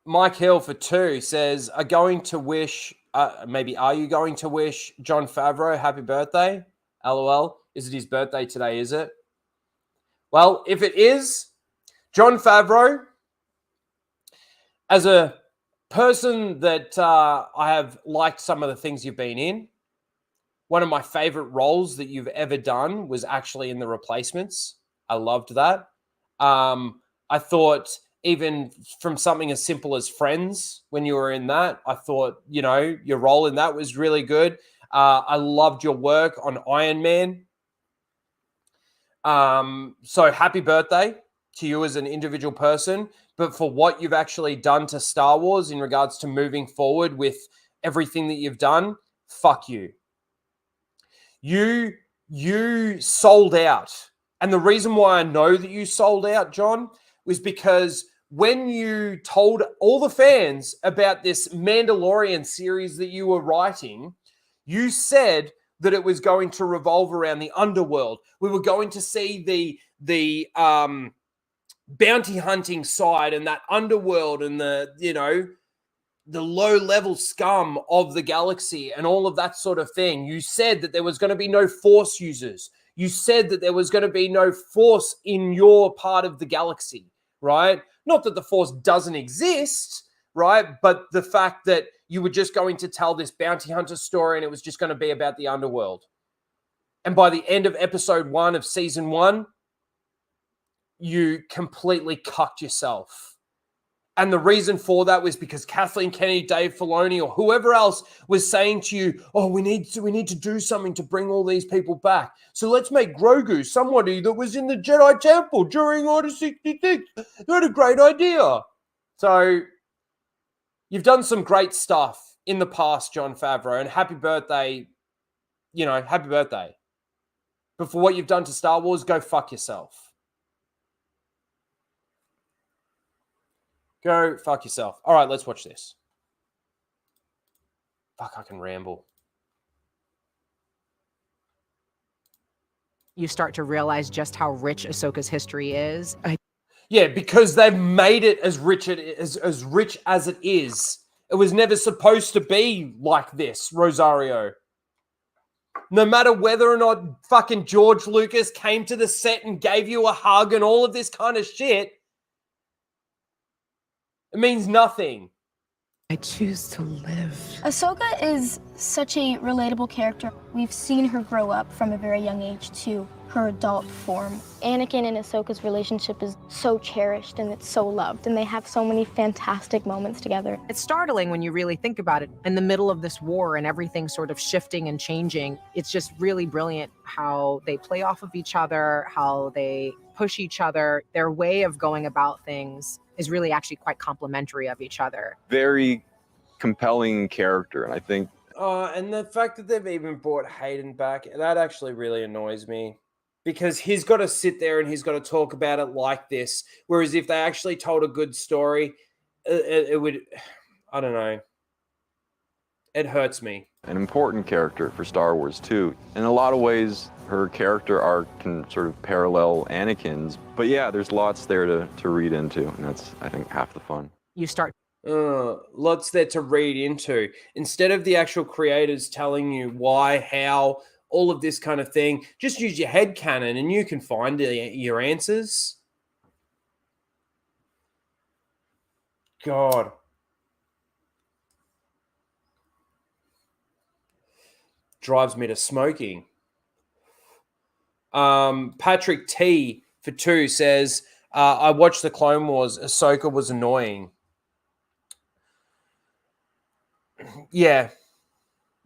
[SPEAKER 1] Mike Hill for 2 says, are you going to wish John Favreau happy birthday? LOL. Is it his birthday today, is it? Well, if it is, John Favreau, as a person that I have liked some of the things you've been in, one of my favorite roles that you've ever done was actually in The Replacements. I loved that. I thought even from something as simple as Friends, when you were in that, I thought, your role in that was really good. I loved your work on Iron Man. So happy birthday to you as an individual person, but for what you've actually done to Star Wars in regards to moving forward with everything that you've done, fuck you. You sold out. And the reason why I know that you sold out, John, was because when you told all the fans about this Mandalorian series that you were writing, you said that it was going to revolve around the underworld. We were going to see the bounty hunting side and that underworld and the low-level scum of the galaxy and all of that sort of thing. You said that there was going to be no Force users. You said that there was going to be no Force in your part of the galaxy, right? Not that the Force doesn't exist, right? But the fact that you were just going to tell this bounty hunter story and it was just going to be about the underworld. And by the end of episode 1 of season 1, you completely cucked yourself. And the reason for that was because Kathleen Kennedy, Dave Filoni, or whoever else was saying to you, oh, we need to do something to bring all these people back. So let's make Grogu somebody that was in the Jedi Temple during Order 66. What a great idea. So you've done some great stuff in the past, John Favreau, and happy birthday, happy birthday. But for what you've done to Star Wars, go fuck yourself. Go fuck yourself. All right, let's watch this. Fuck, I can ramble.
[SPEAKER 4] You start to realize just how rich Ahsoka's history is.
[SPEAKER 1] Yeah, because they've made it as rich as it is. It was never supposed to be like this, Rosario. No matter whether or not fucking George Lucas came to the set and gave you a hug and all of this kind of shit, it means nothing.
[SPEAKER 4] I choose to live.
[SPEAKER 5] Ahsoka is such a relatable character. We've seen her grow up from a very young age to her adult form. Anakin and Ahsoka's relationship is so cherished and it's so loved, and they have so many fantastic moments together.
[SPEAKER 4] It's startling when you really think about it. In the middle of this war and everything sort of shifting and changing, it's just really brilliant how they play off of each other, how they push each other. Their way of going about things is really actually quite complementary of each other.
[SPEAKER 6] Very compelling character, and I think
[SPEAKER 1] and the fact that they've even brought Hayden back, that actually really annoys me, because he's got to sit there and he's got to talk about it like this, whereas if they actually told a good story, it would, I don't know, it hurts me.
[SPEAKER 6] an important character for Star Wars too. In a lot of ways, her character arc can sort of parallel Anakin's, but yeah, there's lots there to read into, and that's, I think, half the fun.
[SPEAKER 4] You start
[SPEAKER 1] Lots there to read into. Instead of the actual creators telling you why, how, all of this kind of thing, just use your head canon and you can find your answers. God. Drives me to smoking. Patrick T for 2 says, I watched the Clone Wars. Ahsoka was annoying. Yeah.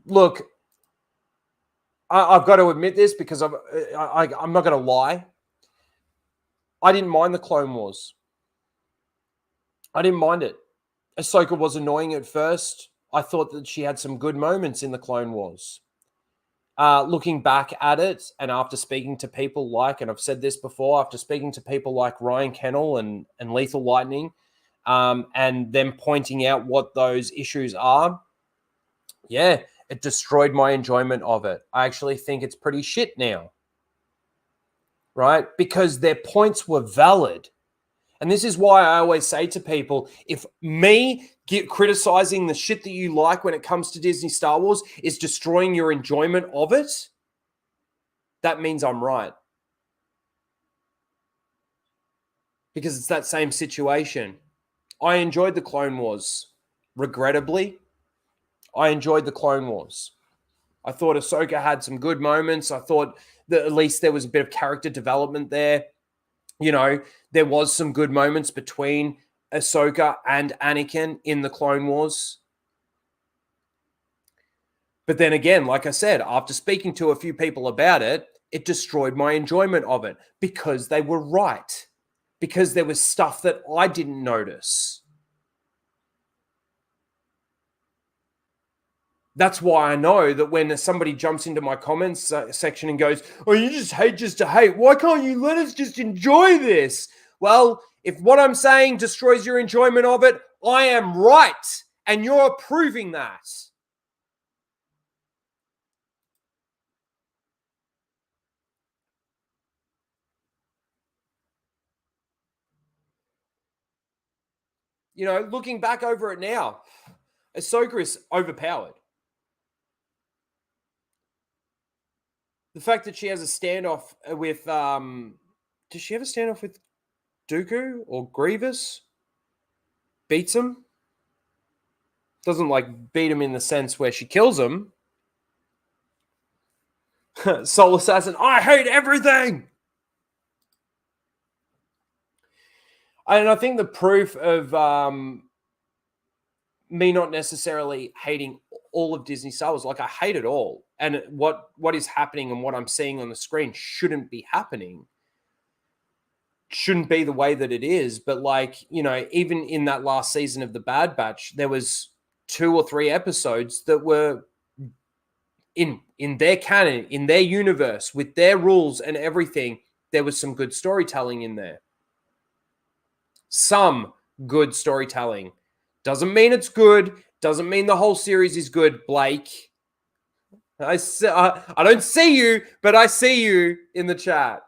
[SPEAKER 1] Look, I've got to admit this because I'm not going to lie. I didn't mind the Clone Wars. I didn't mind it. Ahsoka was annoying at first. I thought that she had some good moments in the Clone Wars. Looking back at it, and after speaking to people like, and I've said this before, after speaking to people like Ryan Kennel and Lethal Lightning, and them pointing out what those issues are, yeah, it destroyed my enjoyment of it. I actually think it's pretty shit now, right? Because their points were valid. And this is why I always say to people, if me criticizing the shit that you like when it comes to Disney Star Wars is destroying your enjoyment of it, that means I'm right. Because it's that same situation. I enjoyed the Clone Wars. Regrettably, I enjoyed the Clone Wars. I thought Ahsoka had some good moments. I thought that at least there was a bit of character development there. You know, there was some good moments between Ahsoka and Anakin in the Clone Wars. But then again, like I said, after speaking to a few people about it, it destroyed my enjoyment of it because they were right. Because there was stuff that I didn't notice. That's why I know that when somebody jumps into my comments section and goes, oh, you just hate just to hate. Why can't you let us just enjoy this? Well, if what I'm saying destroys your enjoyment of it, I am right. And you're proving that. You know, looking back over it now, Ahsoka is overpowered. The fact that she has a standoff with, does she have a standoff with Dooku or Grievous? Beats him? Doesn't like beat him in the sense where she kills him. Soul Assassin, I hate everything! And I think the proof of me not necessarily hating all of Disney Star Wars, like I hate it all. And what is happening and what I'm seeing on the screen shouldn't be happening. Shouldn't be the way that it is. But like, you know, even in that last season of The Bad Batch, there was 2 or 3 episodes that were in their canon, in their universe, with their rules and everything. There was some good storytelling in there. Some good storytelling. Doesn't mean it's good. Doesn't mean the whole series is good, Blake. I don't see you, but I see you in the chat.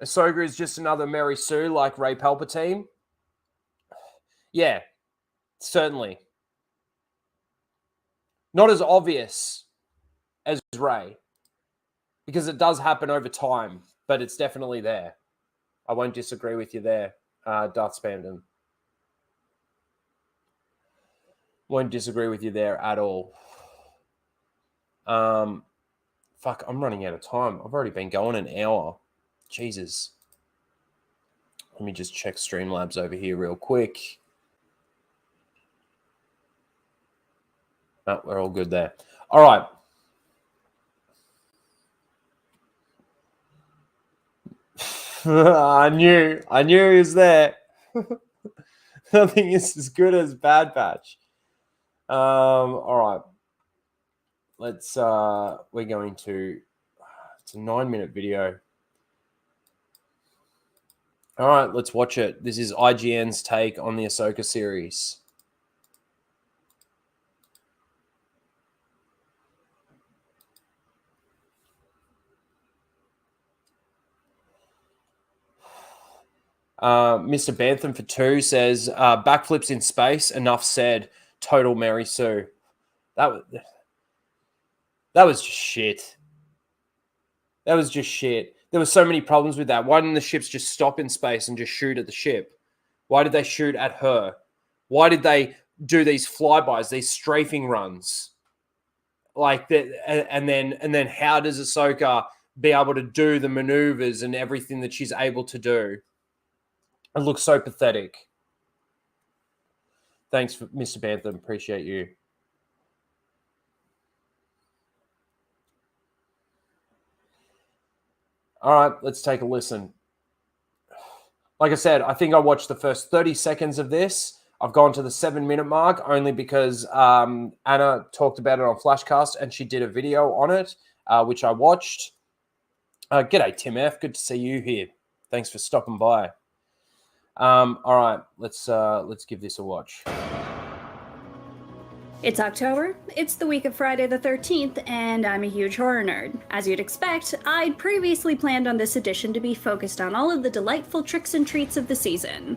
[SPEAKER 1] Ahsoka is just another Mary Sue like Rey Palpatine. Yeah, certainly. Not as obvious as Rey, because it does happen over time, but it's definitely there. I won't disagree with you there, Darth Spandon. Won't disagree with you there at all. Fuck, I'm running out of time. I've already been going an hour. Jesus. Let me just check Streamlabs over here real quick. Oh, we're all good there. All right. I knew he was there. Nothing is as good as Bad Batch. All right. Let's we're going to, it's a 9-minute video. All right, let's watch it. This is IGN's take on the Ahsoka series. Mr. Bantham for 2 says, backflips in space, enough said. Total Mary Sue. That was just shit. That was just shit. There were so many problems with that. Why didn't the ships just stop in space and just shoot at the ship? Why did they shoot at her? Why did they do these flybys, these strafing runs? Like that, and then how does Ahsoka be able to do the maneuvers and everything that she's able to do? It looks so pathetic. Thanks, for Mr. Bantham. Appreciate you. All right, let's take a listen. Like I said, I think I watched the first 30 seconds of this. I've gone to the 7-minute mark only because Anna talked about it on Flashcast and she did a video on it, which I watched. G'day, Tim F. Good to see you here. Thanks for stopping by. All right, let's give this a watch.
[SPEAKER 7] It's October, it's the week of Friday the 13th, and I'm a huge horror nerd. As you'd expect, I'd previously planned on this edition to be focused on all of the delightful tricks and treats of the season.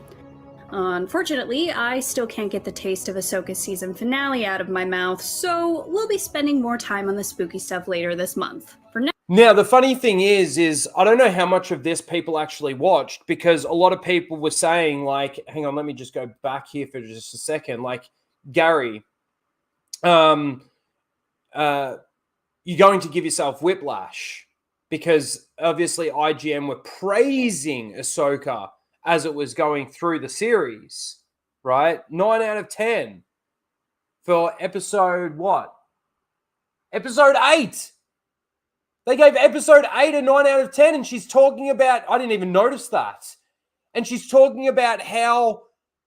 [SPEAKER 7] Unfortunately, I still can't get the taste of Ahsoka's season finale out of my mouth, so we'll be spending more time on the spooky stuff later this month. For
[SPEAKER 1] now, the funny thing is I don't know how much of this people actually watched, because a lot of people were saying, like, hang on, let me just go back here for just a second. Like, Gary, you're going to give yourself whiplash, because obviously IGN were praising Ahsoka as it was going through the series, right? 9 out of 10 for episode what? Episode 8. They gave episode 8 a 9 out of 10, and she's talking about, I didn't even notice that. And she's talking about how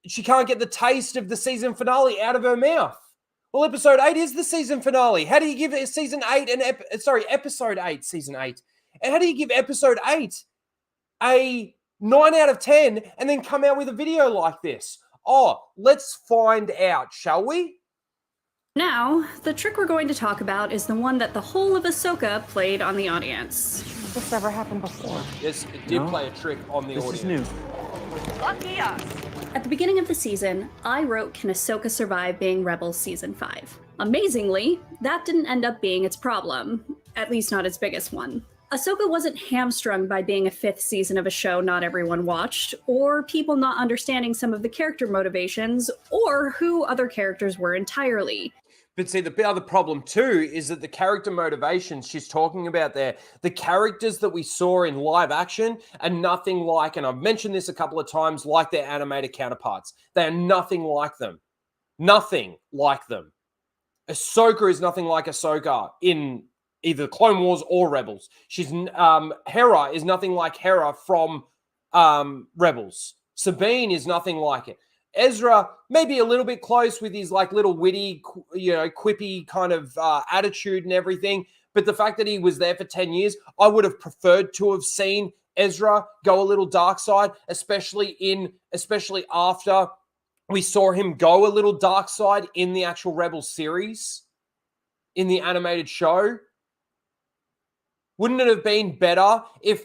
[SPEAKER 1] she can't get the taste of the season finale out of her mouth. Well, episode 8 is the season finale. How do you give season 8 episode 8, season 8? And how do you give episode 8 a 9 out of 10 and then come out with a video like this? Oh, let's find out, shall we?
[SPEAKER 7] Now, the trick we're going to talk about is the one that the whole of Ahsoka played on the audience.
[SPEAKER 4] This never happened before.
[SPEAKER 1] Yes, it did play a trick on the audience.
[SPEAKER 8] This is new.
[SPEAKER 9] Lucky us.
[SPEAKER 7] At the beginning of the season, I wrote Can Ahsoka Survive Being Rebels Season 5? Amazingly, that didn't end up being its problem, at least not its biggest one. Ahsoka wasn't hamstrung by being a 5th season of a show not everyone watched, or people not understanding some of the character motivations, or who other characters were entirely.
[SPEAKER 1] But see, the other problem too is that the character motivations she's talking about there, the characters that we saw in live action are nothing like, and I've mentioned this a couple of times, like their animated counterparts. They are nothing like them. Nothing like them. Ahsoka is nothing like Ahsoka in either Clone Wars or Rebels. Hera is nothing like Hera from Rebels. Sabine is nothing like it. Ezra maybe a little bit close with his like little witty, quippy kind of attitude and everything. But the fact that he was there for 10 years, I would have preferred to have seen Ezra go a little dark side, especially after we saw him go a little dark side in the actual Rebel series, in the animated show. Wouldn't it have been better if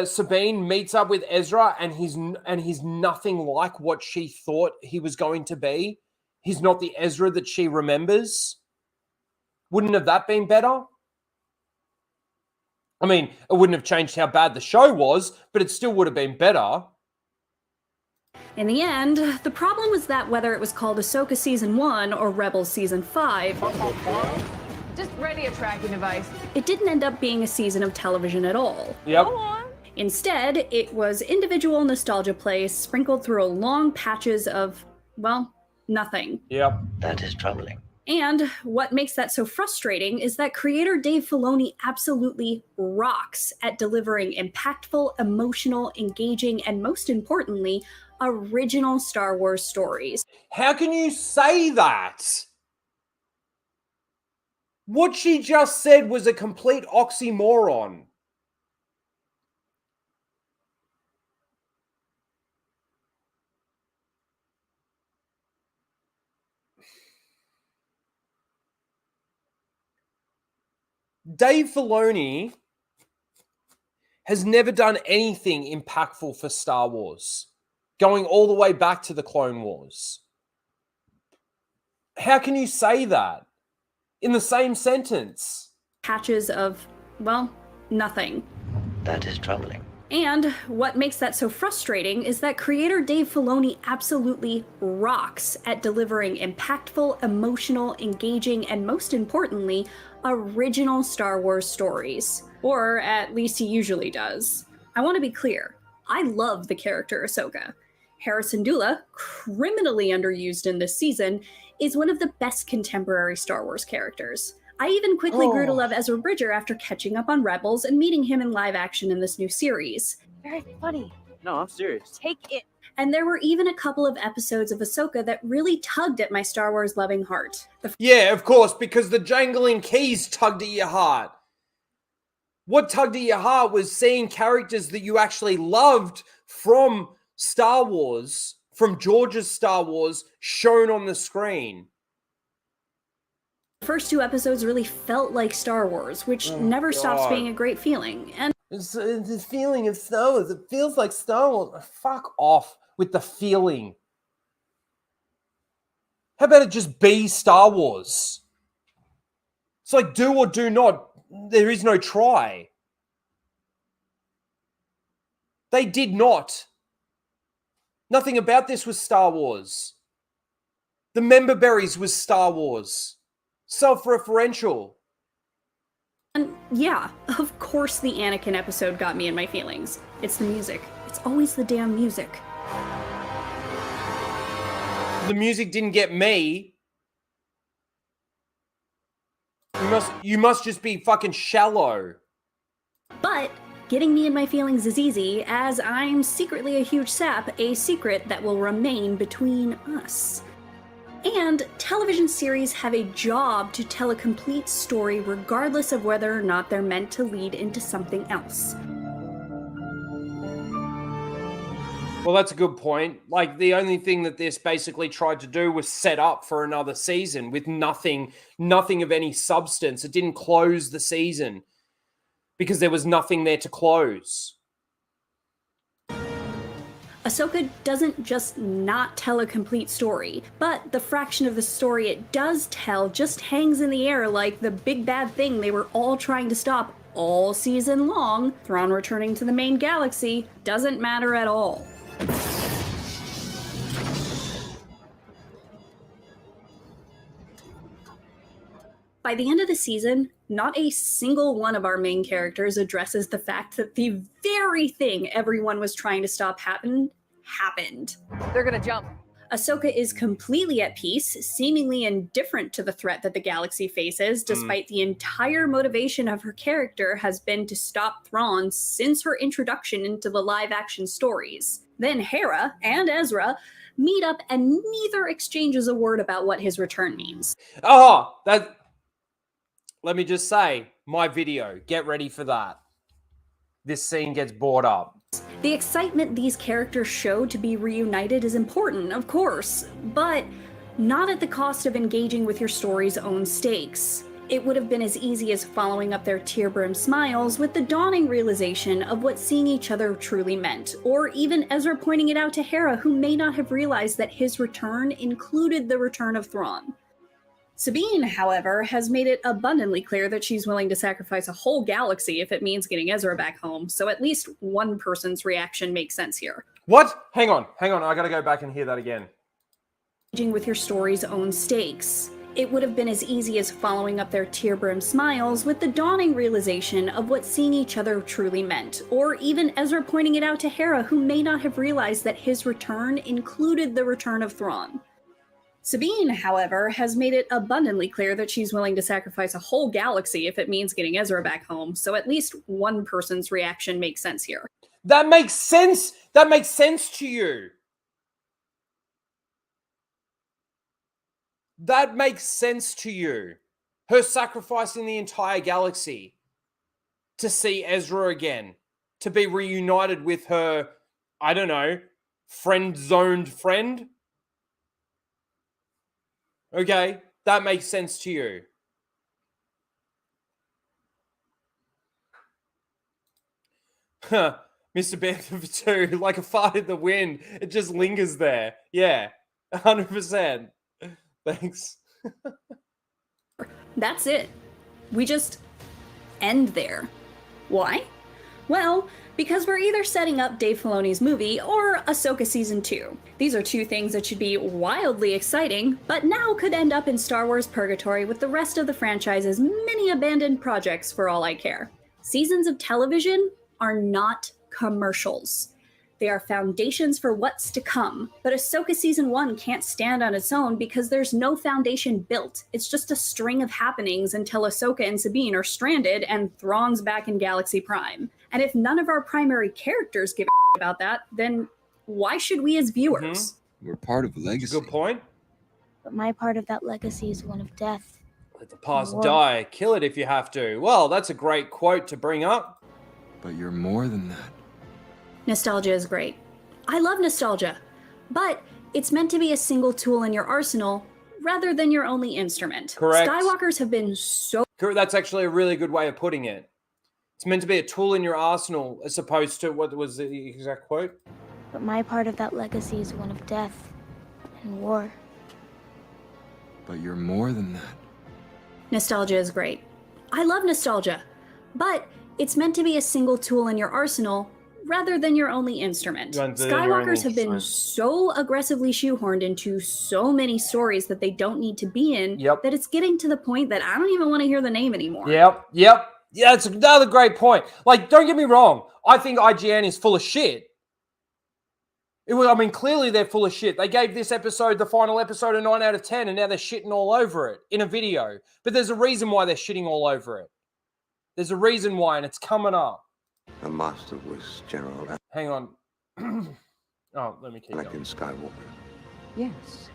[SPEAKER 1] Sabine meets up with Ezra and he's nothing like what she thought he was going to be? He's not the Ezra that she remembers. Wouldn't have that been better? I mean, it wouldn't have changed how bad the show was, but it still would have been better.
[SPEAKER 7] In the end, the problem was that whether it was called Ahsoka Season 1 or Rebels Season 5,
[SPEAKER 4] Just ready a tracking device.
[SPEAKER 7] it didn't end up being a season of television at all.
[SPEAKER 1] Yep.
[SPEAKER 4] Go on.
[SPEAKER 7] Instead, it was individual nostalgia plays sprinkled through long patches of, well, nothing.
[SPEAKER 1] Yep.
[SPEAKER 8] That is troubling.
[SPEAKER 7] And what makes that so frustrating is that creator Dave Filoni absolutely rocks at delivering impactful, emotional, engaging, and most importantly, original Star Wars stories.
[SPEAKER 1] How can you say that? What she just said was a complete oxymoron. Dave Filoni has never done anything impactful for Star Wars, going all the way back to the Clone Wars. How can you say that in the same sentence?
[SPEAKER 7] Patches of, well, nothing.
[SPEAKER 8] That is troubling.
[SPEAKER 7] And what makes that so frustrating is that creator Dave Filoni absolutely rocks at delivering impactful, emotional, engaging, and most importantly, original Star Wars stories. Or at least he usually does. I want to be clear, I love the character Ahsoka. Hera Syndulla, criminally underused in this season, is one of the best contemporary Star Wars characters. I even quickly grew to love Ezra Bridger after catching up on Rebels and meeting him in live action in this new series.
[SPEAKER 4] Very funny.
[SPEAKER 9] No, I'm serious.
[SPEAKER 4] Take it.
[SPEAKER 7] And there were even a couple of episodes of Ahsoka that really tugged at my Star Wars loving heart.
[SPEAKER 1] Yeah, of course, because the jangling keys tugged at your heart. What tugged at your heart was seeing characters that you actually loved from Star Wars, from George's Star Wars, shown on the screen.
[SPEAKER 7] The first two episodes really felt like Star Wars, which never stops being a great feeling. And
[SPEAKER 1] It's the feeling of Star Wars. It feels like Star Wars. Fuck off with the feeling. How about it just be Star Wars? It's like do or do not. There is no try. They did not. Nothing about this was Star Wars. The member berries was Star Wars. Self-referential.
[SPEAKER 7] And yeah, of course the Anakin episode got me in my feelings. It's the music. It's always the damn music.
[SPEAKER 1] The music didn't get me. You must just be fucking shallow.
[SPEAKER 7] But getting me in my feelings is easy, as I'm secretly a huge sap, a secret that will remain between us. And television series have a job to tell a complete story regardless of whether or not they're meant to lead into something else.
[SPEAKER 1] Well, that's a good point. Like, the only thing that this basically tried to do was set up for another season with nothing of any substance. It didn't close the season because there was nothing there to close.
[SPEAKER 7] Ahsoka doesn't just not tell a complete story, but the fraction of the story it does tell just hangs in the air like the big bad thing they were all trying to stop all season long. Thrawn returning to the main galaxy doesn't matter at all. By the end of the season, not a single one of our main characters addresses the fact that the very thing everyone was trying to stop happened.
[SPEAKER 4] They're gonna jump.
[SPEAKER 7] Ahsoka is completely at peace, seemingly indifferent to the threat that the galaxy faces, despite the entire motivation of her character has been to stop Thrawn since her introduction into the live-action stories. Then Hera and Ezra meet up and neither exchanges a word about what his return means.
[SPEAKER 1] Oh, that... Let me just say, my video, get ready for that. This scene gets brought up.
[SPEAKER 7] The excitement these characters show to be reunited is important, of course, but not at the cost of engaging with your story's own stakes. It would have been as easy as following up their tear-brimmed smiles with the dawning realization of what seeing each other truly meant, or even Ezra pointing it out to Hera, who may not have realized that his return included the return of Thrawn. Sabine, however, has made it abundantly clear that she's willing to sacrifice a whole galaxy if it means getting Ezra back home, so at least one person's reaction makes sense here.
[SPEAKER 1] What? Hang on. I gotta go back and hear that again.
[SPEAKER 7] With your story's own stakes. It would have been as easy as following up their tear-brimmed smiles with the dawning realization of what seeing each other truly meant, or even Ezra pointing it out to Hera, who may not have realized that his return included the return of Thrawn. Sabine, however, has made it abundantly clear that she's willing to sacrifice a whole galaxy if it means getting Ezra back home, so at least one person's reaction makes sense here.
[SPEAKER 1] That makes sense. That makes sense to you. That makes sense to you. Her sacrificing the entire galaxy to see Ezra again, to be reunited with her, I don't know, friend-zoned friend. Okay, that makes sense to you. Huh, Mr. Banther 2, like a fart in the wind, it just lingers there. Yeah, 100%. Thanks.
[SPEAKER 7] That's it. We just end there. Why? Well, because we're either setting up Dave Filoni's movie or Ahsoka Season 2. These are two things that should be wildly exciting, but now could end up in Star Wars purgatory with the rest of the franchise's many abandoned projects for all I care. Seasons of television are not commercials. They are foundations for what's to come, but Ahsoka Season 1 can't stand on its own because there's no foundation built. It's just a string of happenings until Ahsoka and Sabine are stranded and Thrawn's back in Galaxy Prime. And if none of our primary characters give a about that, then why should we as viewers?
[SPEAKER 9] We're part of a legacy.
[SPEAKER 1] Good point.
[SPEAKER 5] But my part of that legacy is one of death.
[SPEAKER 1] Let the past die. Kill it if you have to. Well, that's a great quote to bring up.
[SPEAKER 9] But you're more than that.
[SPEAKER 7] Nostalgia is great. I love nostalgia, but it's meant to be a single tool in your arsenal rather than your only instrument.
[SPEAKER 1] Correct.
[SPEAKER 7] Skywalkers have been so...
[SPEAKER 1] That's actually a really good way of putting it. It's meant to be a tool in your arsenal as opposed to, what was the exact quote?
[SPEAKER 5] But my part of that legacy is one of death and war.
[SPEAKER 9] But you're more than that.
[SPEAKER 7] Nostalgia is great. I love nostalgia, but it's meant to be a single tool in your arsenal rather than your only instrument. Skywalkers have been so aggressively shoehorned into so many stories that they don't need to be in that it's getting to the point that I don't even want to hear the name anymore.
[SPEAKER 1] Yep. Yeah, it's another great point. Like, don't get me wrong. I think IGN is full of shit. Clearly they're full of shit. They gave this episode, the final episode, a 9 out of 10, and now they're shitting all over it in a video. But there's a reason why they're shitting all over it. There's a reason why, and it's coming up.
[SPEAKER 10] The master was General.
[SPEAKER 1] Hang on. Oh, let me keep going.
[SPEAKER 10] Anakin Skywalker.
[SPEAKER 5] Yes.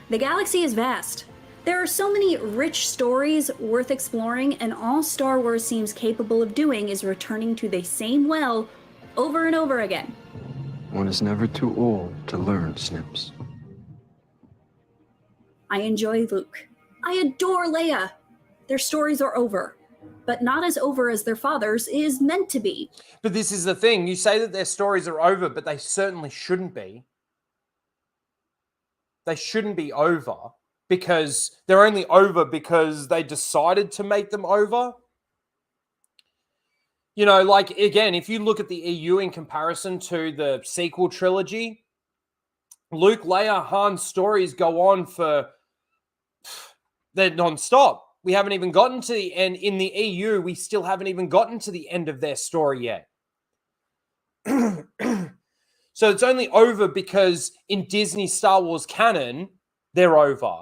[SPEAKER 7] The galaxy is vast. There are so many rich stories worth exploring, and all Star Wars seems capable of doing is returning to the same well over and over again.
[SPEAKER 9] One is never too old to learn, Snips.
[SPEAKER 7] I enjoy Luke. I adore Leia. Their stories are over, but not as over as their father's is meant to be.
[SPEAKER 1] But this is the thing. You say that their stories are over, but they certainly shouldn't be. They shouldn't be over because they're only over because they decided to make them over. You know, like, again, if you look at the EU in comparison to the sequel trilogy, Luke, Leia, Han's stories go on for... They're non-stop. We haven't even gotten to the end. In the EU, we still haven't even gotten to the end of their story yet. So it's only over because in Disney Star Wars canon, they're over.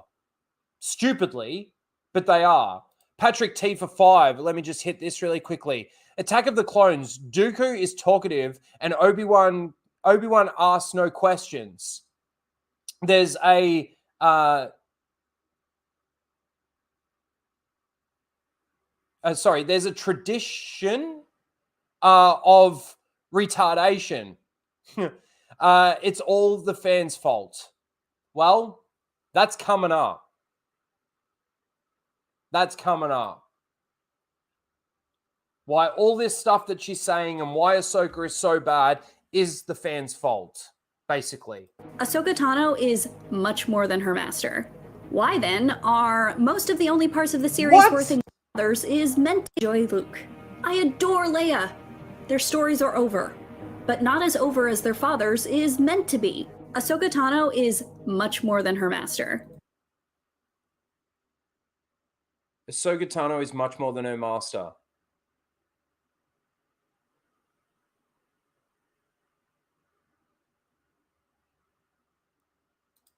[SPEAKER 1] Stupidly, but they are. Patrick T for 5. Let me just hit this really quickly. Attack of the Clones. Dooku is talkative and Obi-Wan asks no questions. There's a... there's a tradition of retardation. It's all the fans' fault. Well, that's coming up. That's coming up. Why all this stuff that she's saying and why Ahsoka is so bad is the fans' fault, basically.
[SPEAKER 7] Ahsoka Tano is much more than her master. Why then are most of the only parts of the series worth engaging with others is meant to enjoy Luke? I adore Leia. Their stories are over, but not as over as their father's is meant to be. Ahsoka Tano is much more than her master.
[SPEAKER 1] Ahsoka Tano is much more than her master.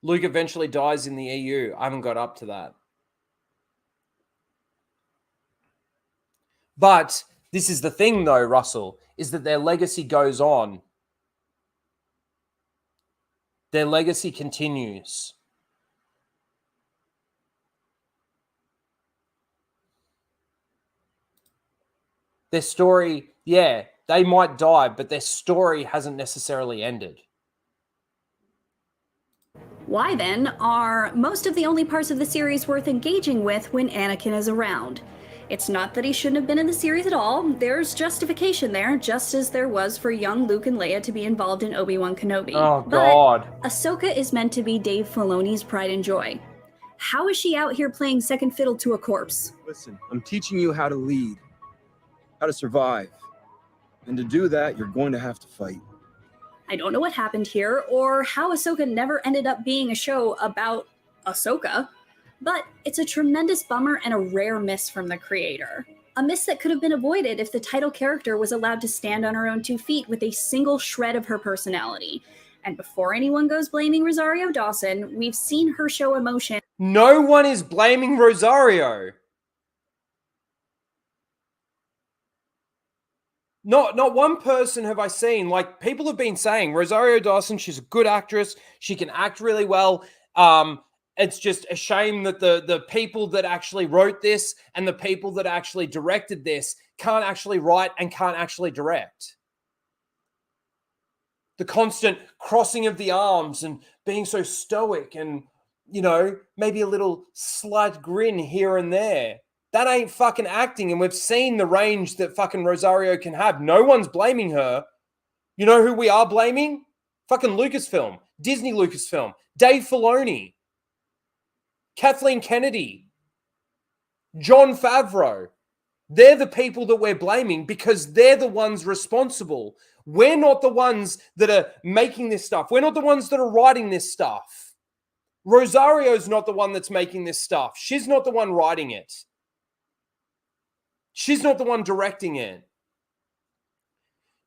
[SPEAKER 1] Luke eventually dies in the EU. I haven't got up to that. But this is the thing, though, Russell, is that their legacy goes on. Their legacy continues. Their story, yeah, they might die, but their story hasn't necessarily ended.
[SPEAKER 7] Why then are most of the only parts of the series worth engaging with when Anakin is around? It's not that he shouldn't have been in the series at all. There's justification there, just as there was for young Luke and Leia to be involved in Obi-Wan Kenobi.
[SPEAKER 1] Oh, God.
[SPEAKER 7] But Ahsoka is meant to be Dave Filoni's pride and joy. How is she out here playing second fiddle to a corpse?
[SPEAKER 9] Listen, I'm teaching you how to lead, how to survive. And to do that, you're going to have to fight.
[SPEAKER 7] I don't know what happened here, or how Ahsoka never ended up being a show about Ahsoka, but it's a tremendous bummer and a rare miss from the creator. A miss that could have been avoided if the title character was allowed to stand on her own 2 feet with a single shred of her personality. And before anyone goes blaming Rosario Dawson, we've seen her show emotion.
[SPEAKER 1] No one is blaming Rosario. Not one person have I seen. Like, people have been saying, Rosario Dawson, she's a good actress. She can act really well. It's just a shame that the people that actually wrote this and the people that actually directed this can't actually write and can't actually direct. The constant crossing of the arms and being so stoic and, you know, maybe a little slight grin here and there. That ain't fucking acting, and we've seen the range that fucking Rosario can have. No one's blaming her. You know who we are blaming? Fucking Lucasfilm, Disney Lucasfilm, Dave Filoni, Kathleen Kennedy, Jon Favreau. They're the people that we're blaming because they're the ones responsible. We're not the ones that are making this stuff. We're not the ones that are writing this stuff. Rosario's not the one that's making this stuff. She's not the one writing it. She's not the one directing it.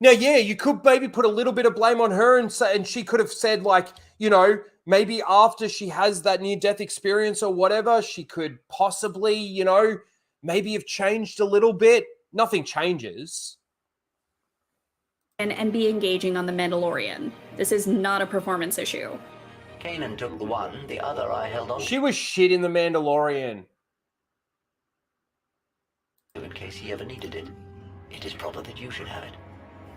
[SPEAKER 1] Now, yeah, you could maybe put a little bit of blame on her and say, and she could have said, like, you know, maybe after she has that near-death experience or whatever, she could possibly, you know, maybe have changed a little bit. Nothing changes.
[SPEAKER 7] And be engaging on The Mandalorian. This is not a performance issue.
[SPEAKER 8] Kanan took the one, the other I held on to.
[SPEAKER 1] She was shit in The Mandalorian.
[SPEAKER 8] In case he ever needed it. It is proper that you should have it.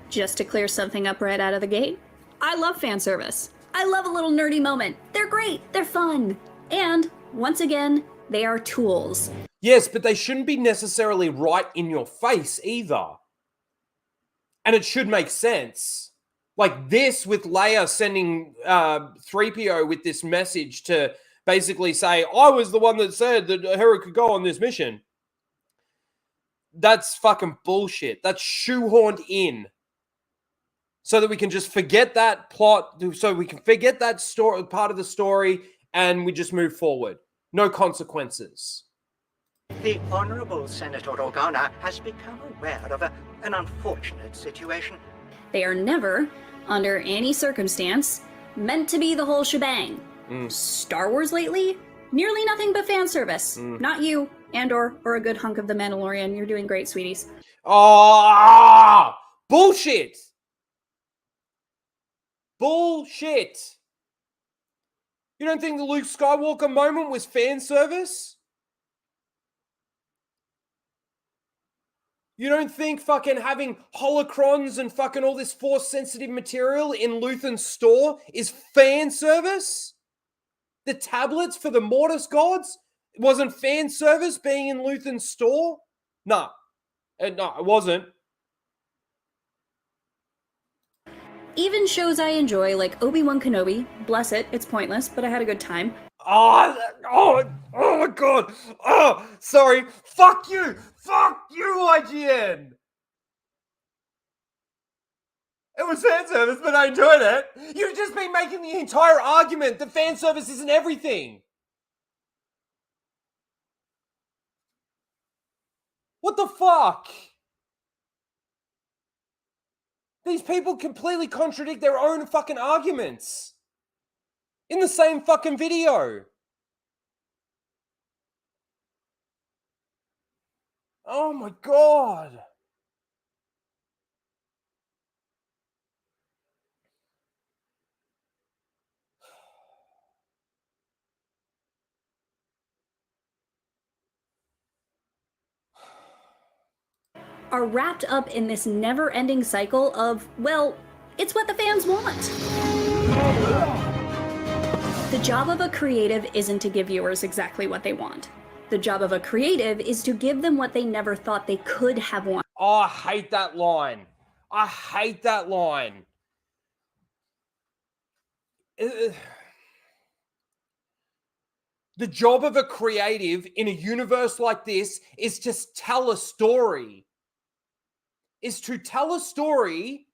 [SPEAKER 7] Just to clear something up right out of the gate, I love fan service. I love a little nerdy moment. They're great. They're fun. And, once again, they are tools.
[SPEAKER 1] Yes, but they shouldn't be necessarily right in your face either. And it should make sense. Like this with Leia sending 3PO with this message to basically say, I was the one that said that Hera could go on this mission. That's fucking bullshit. That's shoehorned in so that we can just forget that plot, so we can forget that story, part of the story, and we just move forward. No consequences.
[SPEAKER 11] The Honorable Senator Organa has become aware of an unfortunate situation.
[SPEAKER 7] They are never, under any circumstance, meant to be the whole shebang. Star Wars lately? Nearly nothing but fan service. Not you, or a good hunk of The Mandalorian. You're doing great, sweeties.
[SPEAKER 1] Oh, bullshit. Bullshit. You don't think the Luke Skywalker moment was fan service? You don't think fucking having holocrons and fucking all this Force-sensitive material in Luthen's store is fan service? The tablets for the Mortis gods? It wasn't fan service being in Luthen's store? No, it wasn't.
[SPEAKER 7] Even shows I enjoy, like Obi-Wan Kenobi, bless it, it's pointless, but I had a good time.
[SPEAKER 1] Oh my God. Oh, sorry. Fuck you, IGN. It was fan service, but I enjoyed it. You've just been making the entire argument that fan service isn't everything. What the fuck? These people completely contradict their own fucking arguments in the same fucking video. Oh my God.
[SPEAKER 7] Are wrapped up in this never-ending cycle of, well, it's what the fans want. The job of a creative isn't to give viewers exactly what they want. The job of a creative is to give them what they never thought they could have wanted.
[SPEAKER 1] Oh, I hate that line. I hate that line. The job of a creative in a universe like this is to tell a story. Is to tell a story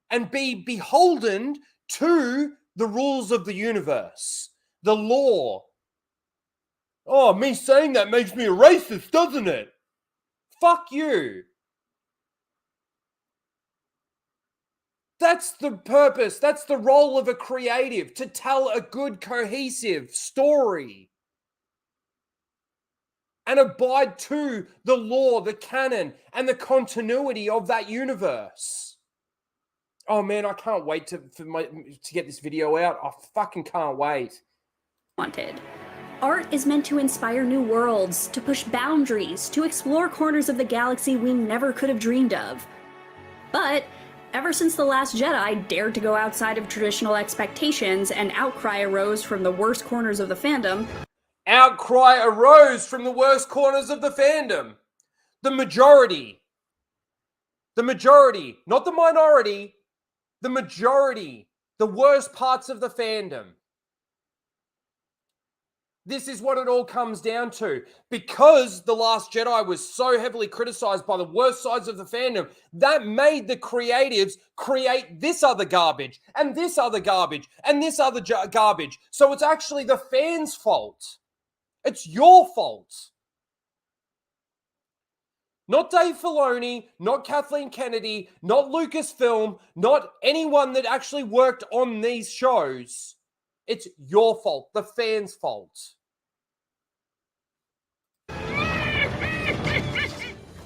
[SPEAKER 1] and be beholden to the rules of the universe, the law. Oh, me saying that makes me a racist, doesn't it? Fuck you. That's the purpose. That's the role of a creative, to tell a good, cohesive story and abide to the law, the canon, and the continuity of that universe. Oh man, I can't wait to get this video out. I fucking can't wait.
[SPEAKER 7] Wanted. Art is meant to inspire new worlds, to push boundaries, to explore corners of the galaxy we never could have dreamed of. But ever since The Last Jedi dared to go outside of traditional expectations and outcry arose from the worst corners of the fandom,
[SPEAKER 1] outcry arose from the worst corners of the fandom. The majority, not the minority, the majority, the worst parts of the fandom. This is what it all comes down to. Because The Last Jedi was so heavily criticized by the worst sides of the fandom, that made the creatives create this other garbage, and this other garbage, and this other garbage. So it's actually the fans' fault. It's your fault. Not Dave Filoni, not Kathleen Kennedy, not Lucasfilm, not anyone that actually worked on these shows. It's your fault, the fans' fault.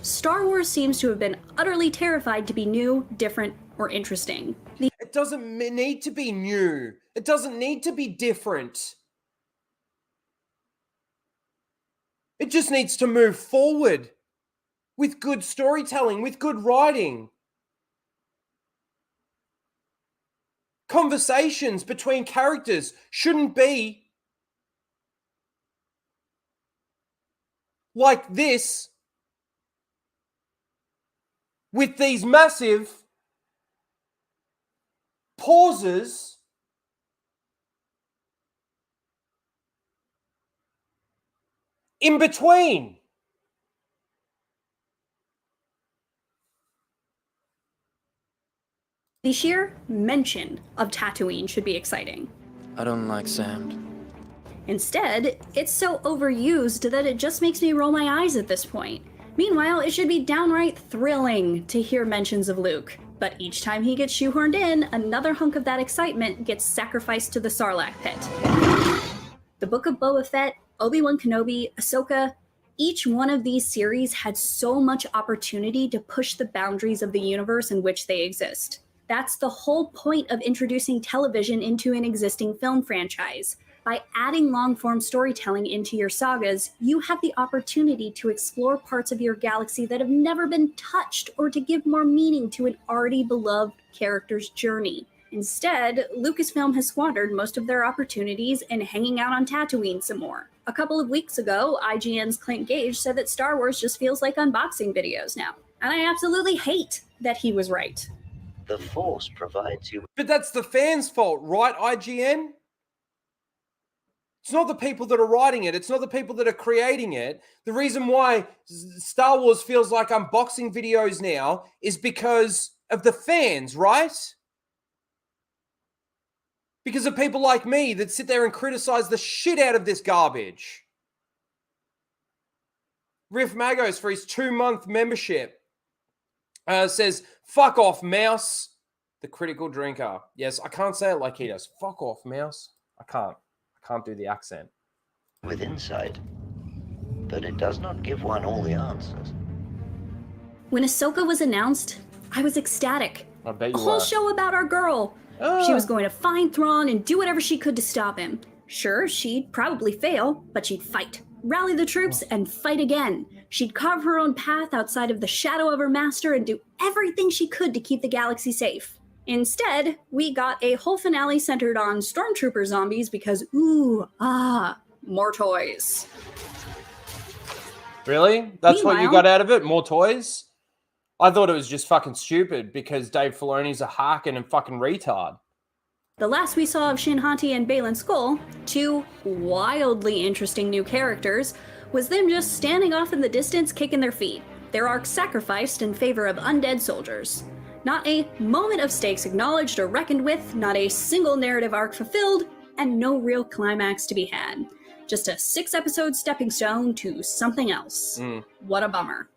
[SPEAKER 7] Star Wars seems to have been utterly terrified to be new, different, or interesting.
[SPEAKER 1] It doesn't need to be new. It doesn't need to be different. It just needs to move forward with good storytelling, with good writing. Conversations between characters shouldn't be like this, with these massive pauses in between.
[SPEAKER 7] The sheer mention of Tatooine should be exciting.
[SPEAKER 12] I don't like sand.
[SPEAKER 7] Instead, it's so overused that it just makes me roll my eyes at this point. Meanwhile, it should be downright thrilling to hear mentions of Luke. But each time he gets shoehorned in, another hunk of that excitement gets sacrificed to the Sarlacc pit. The Book of Boba Fett, Obi-Wan Kenobi, Ahsoka, each one of these series had so much opportunity to push the boundaries of the universe in which they exist. That's the whole point of introducing television into an existing film franchise. By adding long-form storytelling into your sagas, you have the opportunity to explore parts of your galaxy that have never been touched, or to give more meaning to an already beloved character's journey. Instead, Lucasfilm has squandered most of their opportunities in hanging out on Tatooine some more. A couple of weeks ago, IGN's Clint Gage said that Star Wars just feels like unboxing videos now. And I absolutely hate that he was right.
[SPEAKER 8] The Force provides you...
[SPEAKER 1] But that's the fans' fault, right, IGN? It's not the people that are writing it. It's not the people that are creating it. The reason why Star Wars feels like unboxing videos now is because of the fans, right? Because of people like me that sit there and criticize the shit out of this garbage. Riff Magos, for his 2-month membership, says, fuck off, Mouse. The critical drinker. Yes, I can't say it like he does. Fuck off, Mouse. I can't do the accent.
[SPEAKER 8] With insight, but it does not give one all the answers.
[SPEAKER 7] When Ahsoka was announced, I was ecstatic.
[SPEAKER 1] I bet you
[SPEAKER 7] A whole
[SPEAKER 1] were.
[SPEAKER 7] show about our girl. She was going to find Thrawn and do whatever she could to stop him. Sure, she'd probably fail, but she'd fight. Rally the troops and fight again. She'd carve her own path outside of the shadow of her master and do everything she could to keep the galaxy safe. Instead, we got a whole finale centered on stormtrooper zombies because, more toys.
[SPEAKER 1] Really? That's what you
[SPEAKER 7] Meanwhile-
[SPEAKER 1] got out of it? More toys? I thought it was just fucking stupid because Dave Filoni's a harkin and fucking retard.
[SPEAKER 7] The last we saw of Shin Hati and Baylan Skoll, two wildly interesting new characters, was them just standing off in the distance kicking their feet, their arcs sacrificed in favor of undead soldiers. Not a moment of stakes acknowledged or reckoned with, not a single narrative arc fulfilled, and no real climax to be had. Just a 6-episode stepping stone to something else. What a bummer.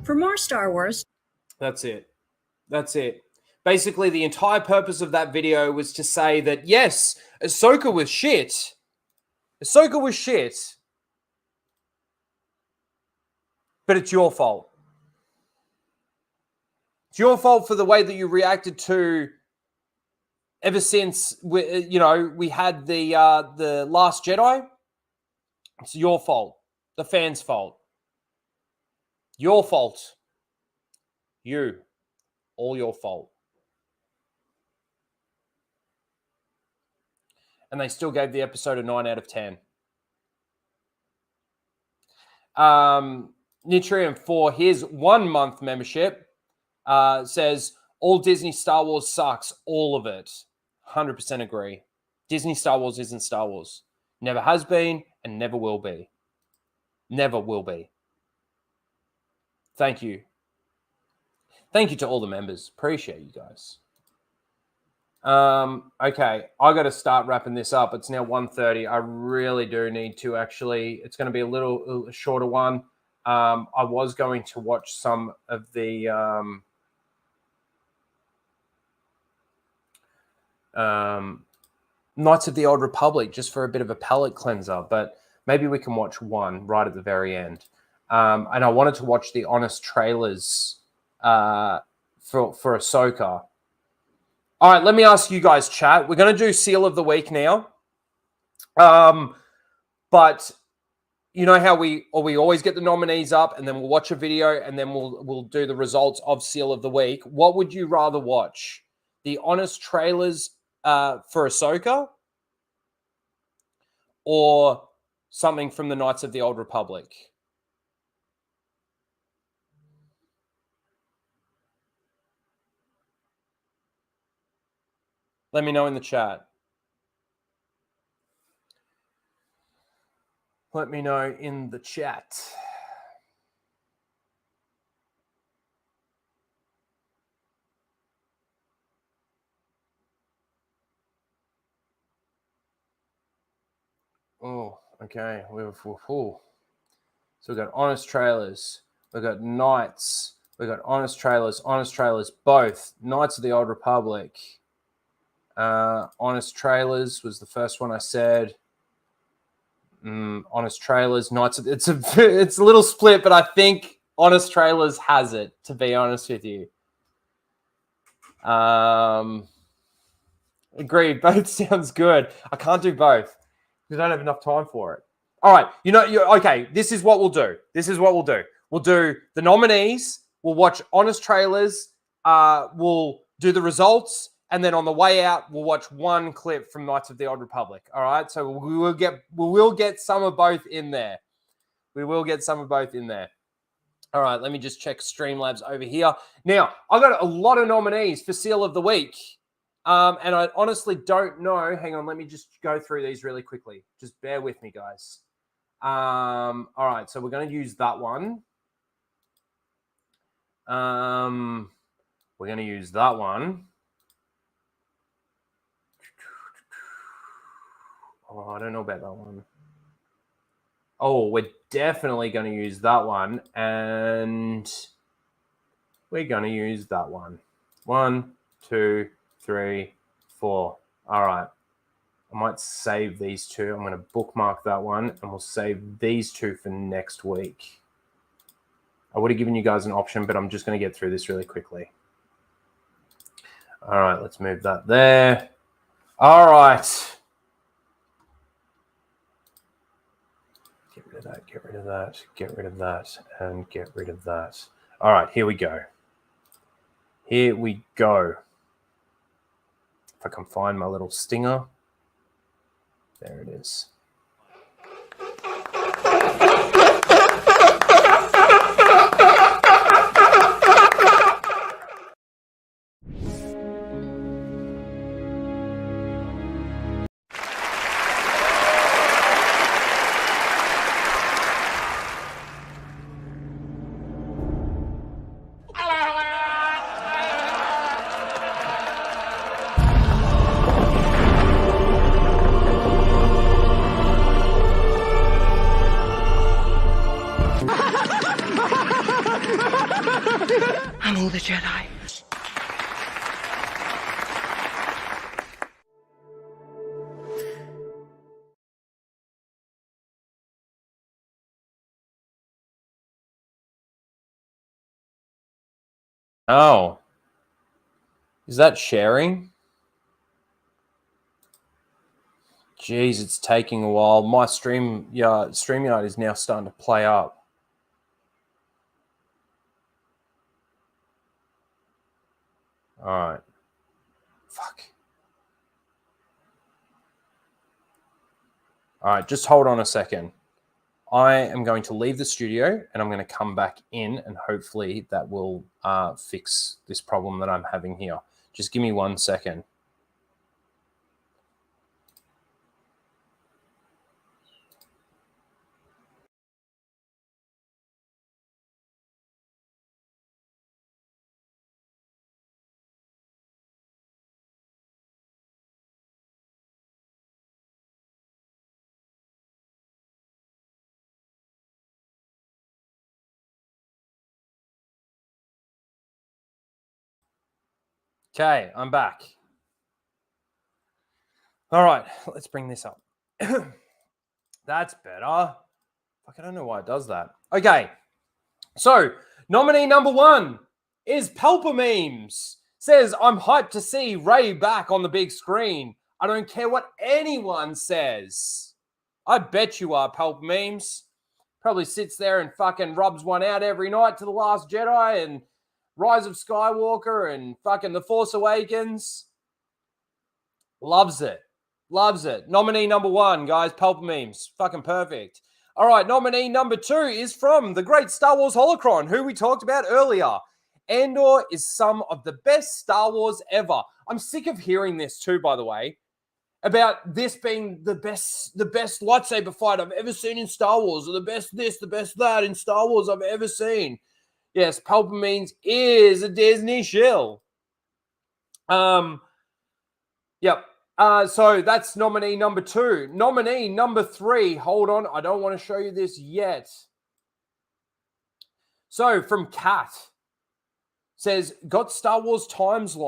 [SPEAKER 7] For more Star Wars...
[SPEAKER 1] That's it. That's it. Basically, the entire purpose of that video was to say that, yes, Ahsoka was shit. Ahsoka was shit. But it's your fault. It's your fault for the way that you reacted to ever since we had the Last Jedi. It's your fault. The fans' fault. Your fault. You. All your fault. And they still gave the episode a 9 out of 10. Nitrium for his 1-month membership says, all Disney Star Wars sucks. All of it. 100% agree. Disney Star Wars isn't Star Wars. Never has been and never will be. Never will be. Thank you. Thank you to all the members. Appreciate you guys. Okay, I got to start wrapping this up. It's now 1:30. I really do need to actually. It's going to be a little shorter one. I was going to watch some of the Knights of the Old Republic just for a bit of a palate cleanser, but maybe we can watch one right at the very end. And I wanted to watch the honest trailers for Ahsoka. All right, let me ask you guys, chat. We're going to do Seal of the Week now. But you know how we always get the nominees up and then we'll watch a video and then we'll do the results of Seal of the Week. What would you rather watch? The honest trailers for Ahsoka or something from the Knights of the Old Republic? Let me know in the chat. Let me know in the chat. Oh, okay. So we've got honest trailers. We've got Knights. We've got honest trailers, both. Knights of the Old Republic. Honest trailers was the first one I said. Honest trailers, Knights. It's a little split, but I think honest trailers has it. To be honest with you, agree. Both sounds good. I can't do both because I don't have enough time for it. All right, okay. This is what we'll do. We'll do the nominees. We'll watch honest trailers. We'll do the results. And then on the way out, we'll watch one clip from Knights of the Old Republic. All right. So we will get some of both in there. All right. Let me just check Streamlabs over here. Now, I got a lot of nominees for Seal of the Week. And I honestly don't know. Hang on, let me just go through these really quickly. Just bear with me, guys. All right, so we're going to use that one. We're going to use that one. Oh, I don't know about that one. Oh, we're definitely going to use that one. And we're going to use that one. 1, 2, 3, 4. All right. I might save these two. I'm going to bookmark that one, and we'll save these two for next week. I would have given you guys an option, but I'm just going to get through this really quickly. All right, let's move that there. All right. Get rid of that, get rid of that, get rid of that, and get rid of that. All right, here we go. Here we go. If I can find my little stinger. There it is.
[SPEAKER 13] I'm all the Jedi.
[SPEAKER 1] Oh. Is that sharing? Jeez, it's taking a while. My StreamYard is now starting to play up. All right. Fuck. All right, just hold on a second. I am going to leave the studio and I'm going to come back in, and hopefully that will fix this problem that I'm having here. Just give me 1 second. Okay, I'm back. All right, let's bring this up. That's better. Fuck, I don't know why it does that. Okay, so nominee number 1 is Pelper Memes. Says, I'm hyped to see Ray back on the big screen. I don't care what anyone says. I bet you are, Pelper Memes. Probably sits there and fucking rubs one out every night to The Last Jedi and Rise of Skywalker and fucking The Force Awakens. Loves it. Loves it. Nominee number 1, guys. Pelper Memes. Fucking perfect. All right, nominee number 2 is from the great Star Wars Holocron, who we talked about earlier. Andor is some of the best Star Wars ever. I'm sick of hearing this too, by the way, about this being the best lightsaber fight I've ever seen in Star Wars, or the best this, the best that in Star Wars I've ever seen. Yes, Pelper Memes is a Disney shill. Yep. So that's nominee number 2. Nominee number 3. Hold on. I don't want to show you this yet. So from Kat. Says, got Star Wars timelines.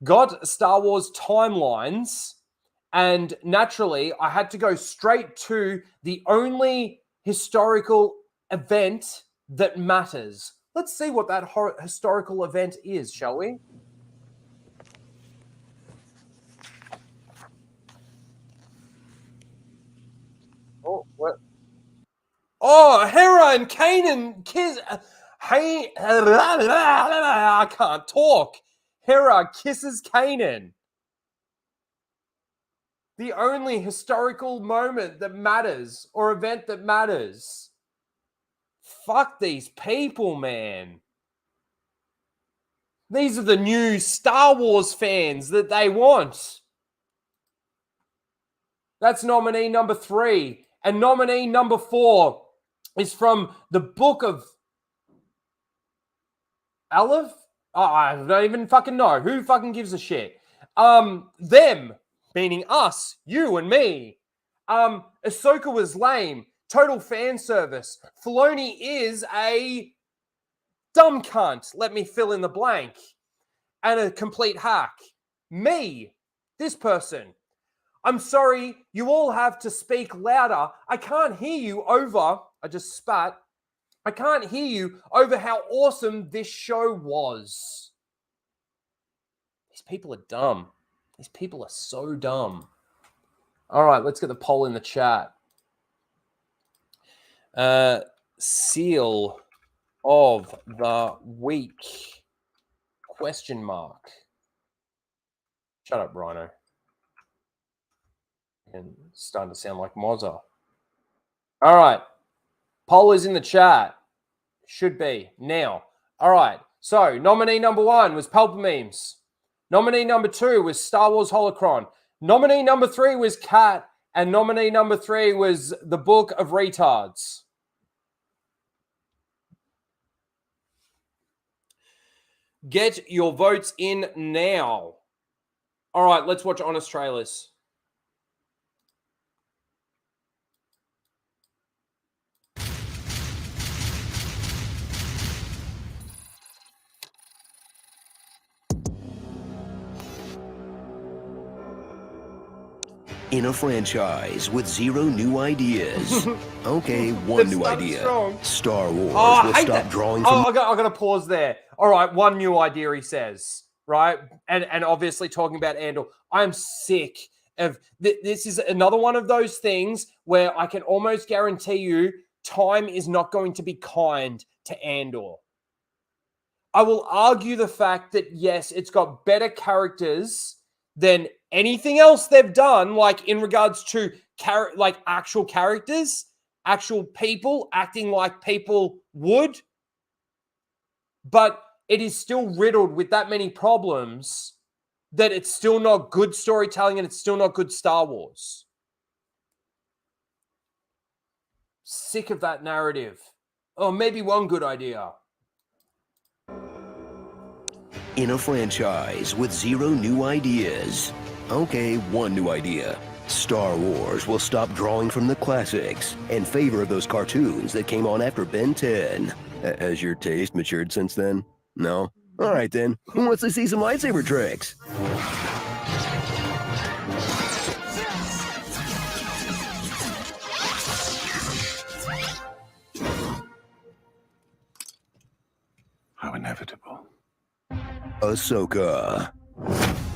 [SPEAKER 1] Got Star Wars timelines. And naturally, I had to go straight to the only historical event that matters. Let's see what that historical event is, shall we? Oh, what? Oh, Hera and Kanan kiss. Hey, I can't talk. Hera kisses Kanan. The only historical moment that matters, or event that matters. Fuck these people, man. These are the new Star Wars fans that they want. That's nominee number 3. And nominee number 4 is from the book of Aleph? Oh, I don't even fucking know. Who fucking gives a shit? Them, meaning us, you and me. Ahsoka was lame. Total fan service. Filoni is a dumb cunt. Let me fill in the blank. And a complete hack. Me, this person. I'm sorry, you all have to speak louder. I can't hear you over. I just spat. I can't hear you over how awesome this show was. These people are dumb. These people are so dumb. All right, let's get the poll in the chat. Seal of the week? Question mark. Shut up, Rhino. And starting to sound like Mozza. All right. Poll is in the chat. Should be now. All right. So nominee number 1 was Pulp Memes. Nominee number 2 was Star Wars Holocron. Nominee number 3 was Cat. And nominee number 3 was The Book of Retards. Get your votes in now. All right, let's watch Honest Trailers.
[SPEAKER 14] In a franchise with 0 new ideas. Okay, 1 new idea.
[SPEAKER 1] Strong.
[SPEAKER 14] Star Wars
[SPEAKER 1] will
[SPEAKER 14] stop
[SPEAKER 1] that.
[SPEAKER 14] drawing from...
[SPEAKER 1] I got to pause there. All right, 1 new idea, he says. Right? And obviously talking about Andor. I'm sick of... This is another one of those things where I can almost guarantee you time is not going to be kind to Andor. I will argue the fact that, yes, it's got better characters than anything else they've done, like in regards to like actual characters, actual people acting like people would. But it is still riddled with that many problems that it's still not good storytelling and it's still not good Star Wars. Sick of that narrative. Oh, maybe 1 good idea.
[SPEAKER 14] In a franchise with 0 new ideas. Okay, 1 new idea. Star Wars will stop drawing from the classics in favor of those cartoons that came on after Ben 10. Has your taste matured since then? No? All right then. Who wants to see some lightsaber tricks?
[SPEAKER 10] How inevitable.
[SPEAKER 14] Ahsoka.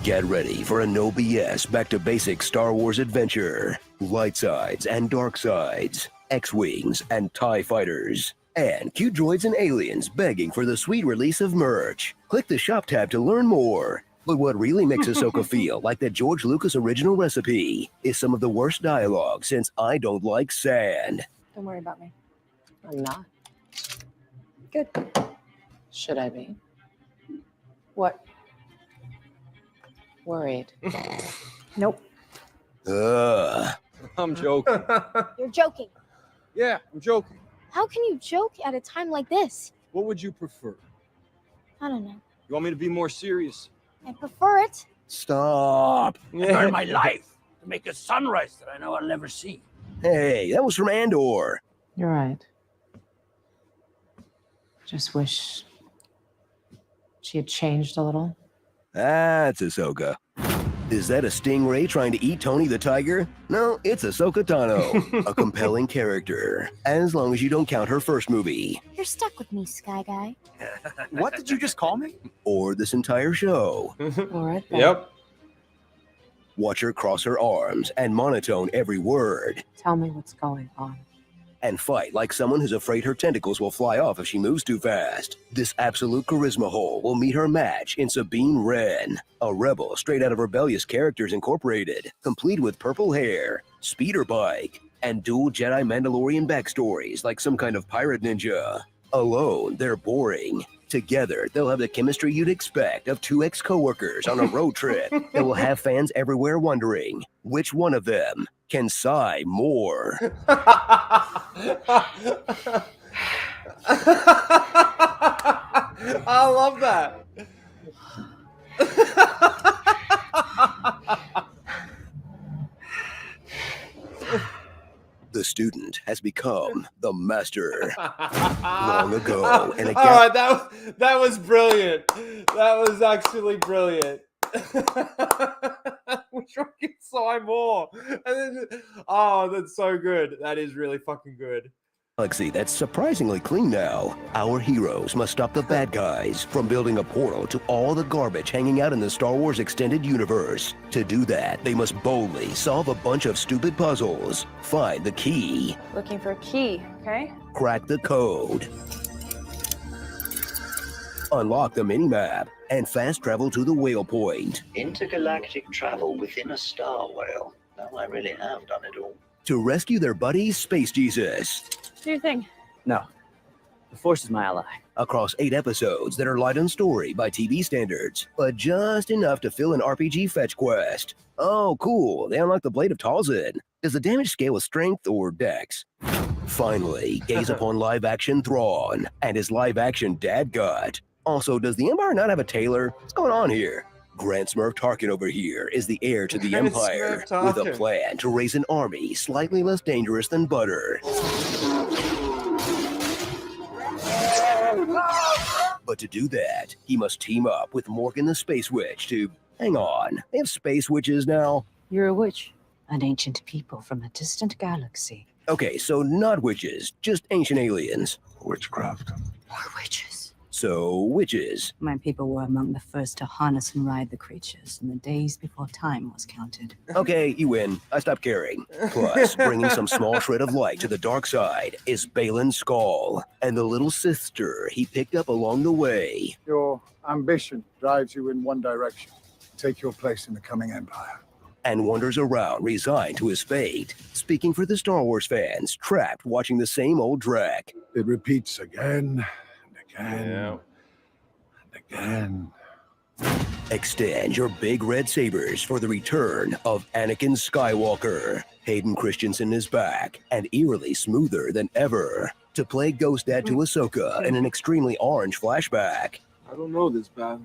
[SPEAKER 14] Get ready for a no BS back to basic Star Wars adventure. Light sides and dark sides, X-Wings and TIE fighters, and cute droids and aliens begging for the sweet release of merch. Click the shop tab to learn more. But what really makes Ahsoka feel like that George Lucas original recipe is some of the worst dialogue since I Don't Like Sand.
[SPEAKER 4] Don't worry about me. I'm not. Good. Should I be? What? Worried. Nope.
[SPEAKER 9] I'm joking.
[SPEAKER 5] You're joking.
[SPEAKER 9] Yeah, I'm joking.
[SPEAKER 5] How can you joke at a time like this?
[SPEAKER 9] What would you prefer?
[SPEAKER 5] I don't know.
[SPEAKER 9] You want me to be more serious?
[SPEAKER 5] I prefer it.
[SPEAKER 14] Stop.
[SPEAKER 10] Burn my life to make a sunrise that I know I'll never see.
[SPEAKER 14] Hey, that was from Andor.
[SPEAKER 4] You're right. Just wish she had changed a little.
[SPEAKER 14] That's Ahsoka. Is that a stingray trying to eat Tony the Tiger? No, it's Ahsoka Tano, a compelling character, as long as you don't count her first movie.
[SPEAKER 5] You're stuck with me, Sky Guy.
[SPEAKER 10] What did you just call me?
[SPEAKER 14] Or this entire show.
[SPEAKER 4] All right. Then.
[SPEAKER 1] Yep.
[SPEAKER 14] Watch her cross her arms and monotone every word.
[SPEAKER 4] Tell me what's going on.
[SPEAKER 14] And fight like someone who's afraid her tentacles will fly off if she moves too fast. This absolute charisma hole will meet her match in Sabine Wren, a rebel straight out of Rebellious Characters Incorporated, complete with purple hair, speeder bike, and dual Jedi Mandalorian backstories like some kind of pirate ninja. Alone, they're boring. Together, they'll have the chemistry you'd expect of two ex-coworkers on a road trip that will have fans everywhere wondering which one of them can sigh more.
[SPEAKER 1] I love that.
[SPEAKER 14] The student has become the master. Long ago, in a
[SPEAKER 1] all right, that was brilliant. That was actually brilliant. Wish I could sigh more. And then, oh, that's so good. That is really fucking good.
[SPEAKER 14] Galaxy that's surprisingly clean now. Our heroes must stop the bad guys from building a portal to all the garbage hanging out in the Star Wars extended universe. To do that, they must boldly solve a bunch of stupid puzzles, find the key,
[SPEAKER 15] Looking for a key, okay?
[SPEAKER 14] crack the code, unlock the minimap, and fast travel to the whale point.
[SPEAKER 8] Intergalactic travel within a star whale. Now I really have done it all.
[SPEAKER 14] To rescue their buddy, Space Jesus.
[SPEAKER 15] Do your thing.
[SPEAKER 16] No. The Force is my ally.
[SPEAKER 14] Across 8 episodes that are light on story by TV standards, but just enough to fill an RPG fetch quest. Oh, cool. They unlock the Blade of Talzin. Does the damage scale with strength or dex? Finally, gaze upon live-action Thrawn and his live-action dad gut. Also, does the Empire not have a tailor? What's going on here? Grand Smurf Tarkin over here is the heir to the
[SPEAKER 1] Grand
[SPEAKER 14] Empire
[SPEAKER 1] Smurf
[SPEAKER 14] with a
[SPEAKER 1] Tarkin.
[SPEAKER 14] plan to raise an army slightly less dangerous than butter. But to do that, he must team up with Morgan the Space Witch to... Hang on, they have space witches now?
[SPEAKER 17] You're a witch, an ancient people from a distant galaxy.
[SPEAKER 14] Okay, so not witches, just ancient aliens.
[SPEAKER 2] Witchcraft.
[SPEAKER 17] More witches.
[SPEAKER 14] So, witches.
[SPEAKER 17] My people were among the first to harness and ride the creatures in the days before time was counted.
[SPEAKER 14] Okay, you win. I stopped caring. Plus, bringing some small shred of light to the dark side is Balin Skull and the little sister he picked up along the way.
[SPEAKER 18] Your ambition drives you in one direction. Take your place in the coming empire.
[SPEAKER 14] And wanders around resigned to his fate, speaking for the Star Wars fans trapped watching the same old Drac.
[SPEAKER 18] It repeats again and again
[SPEAKER 1] Yeah.
[SPEAKER 18] and again.
[SPEAKER 14] Extend your big red sabers for the return of Anakin Skywalker. Hayden Christensen is back and eerily smoother than ever to play Ghost Dad to Ahsoka in an extremely orange flashback.
[SPEAKER 9] I don't know this battle.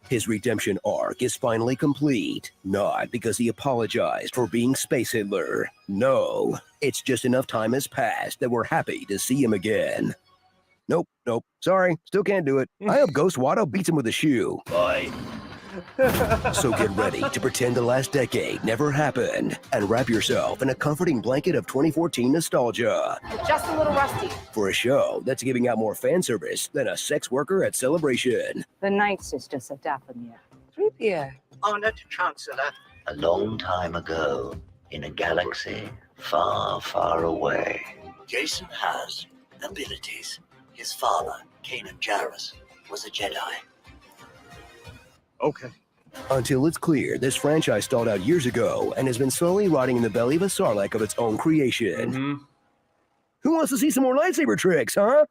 [SPEAKER 14] His redemption arc is finally complete, not because he apologized for being Space Hitler. No, it's just enough time has passed that we're happy to see him again. Nope, sorry, still can't do it. I hope Ghost Watto beats him with a shoe.
[SPEAKER 8] Bye.
[SPEAKER 14] So get ready to pretend the last decade never happened and wrap yourself in a comforting blanket of 2014 nostalgia
[SPEAKER 4] Just a little rusty.
[SPEAKER 14] for a show that's giving out more fan service than a sex worker at Celebration.
[SPEAKER 17] The Night Sister said Dathomir. 3PO.
[SPEAKER 11] Honored Chancellor,
[SPEAKER 8] A long time ago, in a galaxy far, far away. Jason has abilities. His father, Kanan Jarrus, was a Jedi.
[SPEAKER 9] Okay.
[SPEAKER 14] Until it's clear this franchise stalled out years ago and has been slowly rotting in the belly of a Sarlacc of its own creation.
[SPEAKER 1] Mm-hmm.
[SPEAKER 14] Who wants to see some more lightsaber tricks, huh?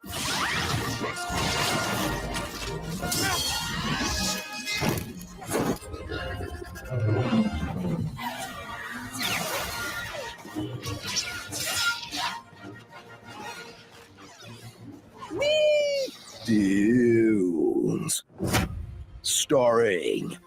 [SPEAKER 14] Dunes. Starring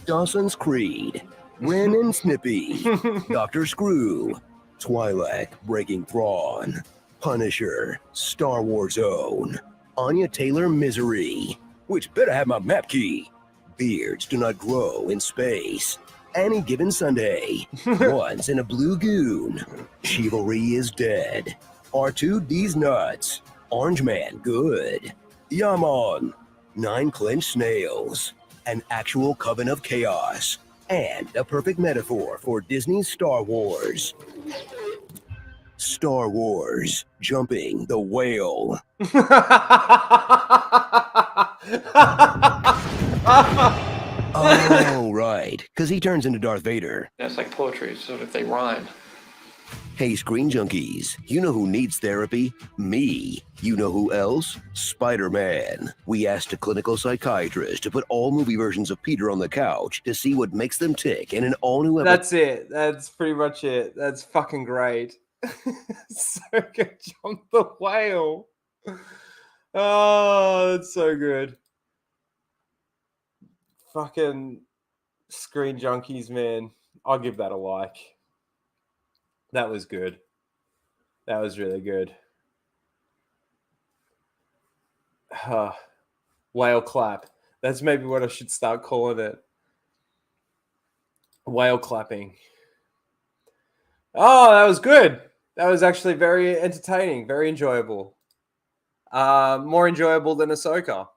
[SPEAKER 14] Dawson's Creed, Ren and Snippy, Dr. Screw, Twi'lek Breaking Thrawn, Punisher, Star Wars Zone, Anya Taylor Misery, which better have my map key, Beards Do Not Grow in Space, Any Given Sunday, Once in a Blue Goon, Chivalry is Dead, R2D's Nuts, Orange Man Good, Yaman, 9 Clenched Snails, An Actual Coven of Chaos, and a perfect metaphor for Disney's Star Wars. Star Wars, Jumping the Whale. Oh, right, because he turns into Darth Vader.
[SPEAKER 12] That's like poetry, so if they rhyme.
[SPEAKER 14] Hey, Screen Junkies, you know who needs therapy? Me. You know who else? Spider-Man. We asked a clinical psychiatrist to put all movie versions of Peter on the couch to see what makes them tick in an all-new episode.
[SPEAKER 1] That's it. That's pretty much it. That's fucking great. Ahsoka jumped the whale. Oh, that's so good. Fucking Screen Junkies, man. I'll give that a like. That was good. That was really good. Whale clap. That's maybe what I should start calling it. Whale clapping. Oh, that was good. That was actually very entertaining, very enjoyable. More enjoyable than Ahsoka.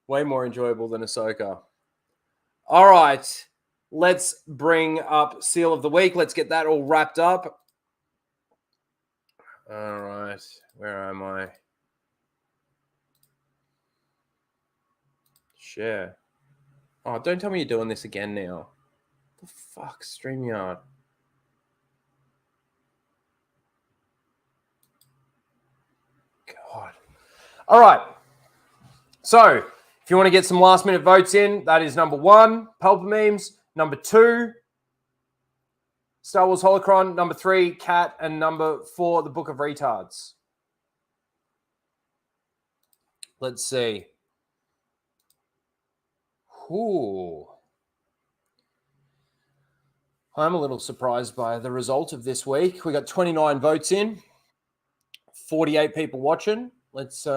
[SPEAKER 1] Way more enjoyable than Ahsoka. All right. Let's bring up Seal of the Week. Let's get that all wrapped up. All right. Where am I? Share. Oh, don't tell me you're doing this again now. The fuck, StreamYard. God. All right. So, if you want to get some last minute votes in, that is number 1, Pulp Memes. Number 2, Star Wars Holocron. Number 3, Cat. And number 4, The Book of Retards. Let's see. Ooh. I'm a little surprised by the result of this week. We got 29 votes in, 48 people watching. Let's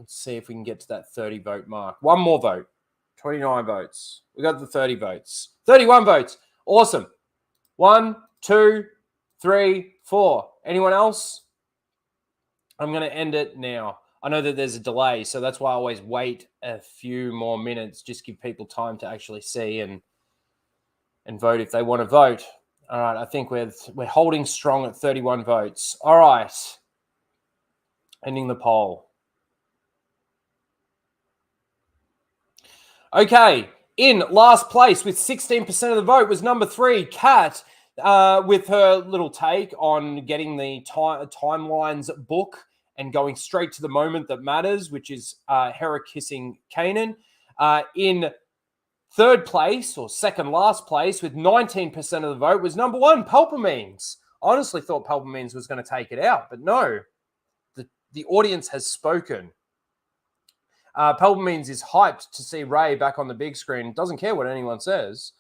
[SPEAKER 1] see if we can get to that 30 vote mark. One more vote. 29 votes. We got the 30 votes. 31 votes. Awesome. 1, 2, 3, 4. Anyone else? I'm going to end it now. I know that there's a delay, so that's why I always wait a few more minutes, just give people time to actually see and vote if they want to vote. All right, I think we're holding strong at 31 votes. All right. Ending the poll. Okay, in last place with 16% of the vote was number 3, Kat, with her little take on getting the timelines book and going straight to the moment that matters, which is Hera kissing Kanan. In third place, or second last place, with 19% of the vote was number 1, Palpamines. I honestly thought Palpamines was going to take it out, but no. The audience has spoken. Palpamines is hyped to see Rey back on the big screen. Doesn't care what anyone says.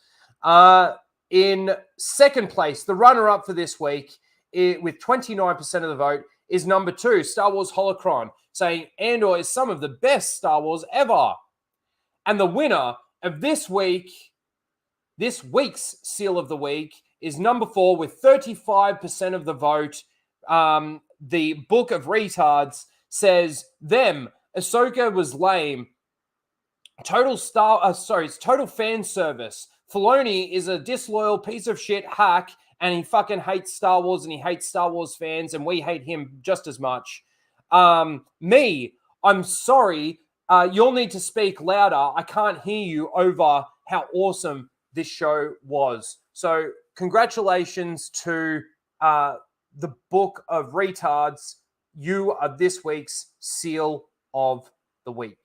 [SPEAKER 1] In second place, the runner-up for this week, with 29% of the vote, is number 2, Star Wars Holocron, saying Andor is some of the best Star Wars ever. And the winner of this week's Seal of the Week is number 4 with 35% of the vote. The Book of Retards says them. Ahsoka was lame. It's total fan service. Filoni is a disloyal piece of shit hack, and he fucking hates Star Wars, and he hates Star Wars fans, and we hate him just as much. I'm sorry. You'll need to speak louder. I can't hear you over how awesome this show was. So congratulations to the Book of Retards. You are this week's Seal of the Week.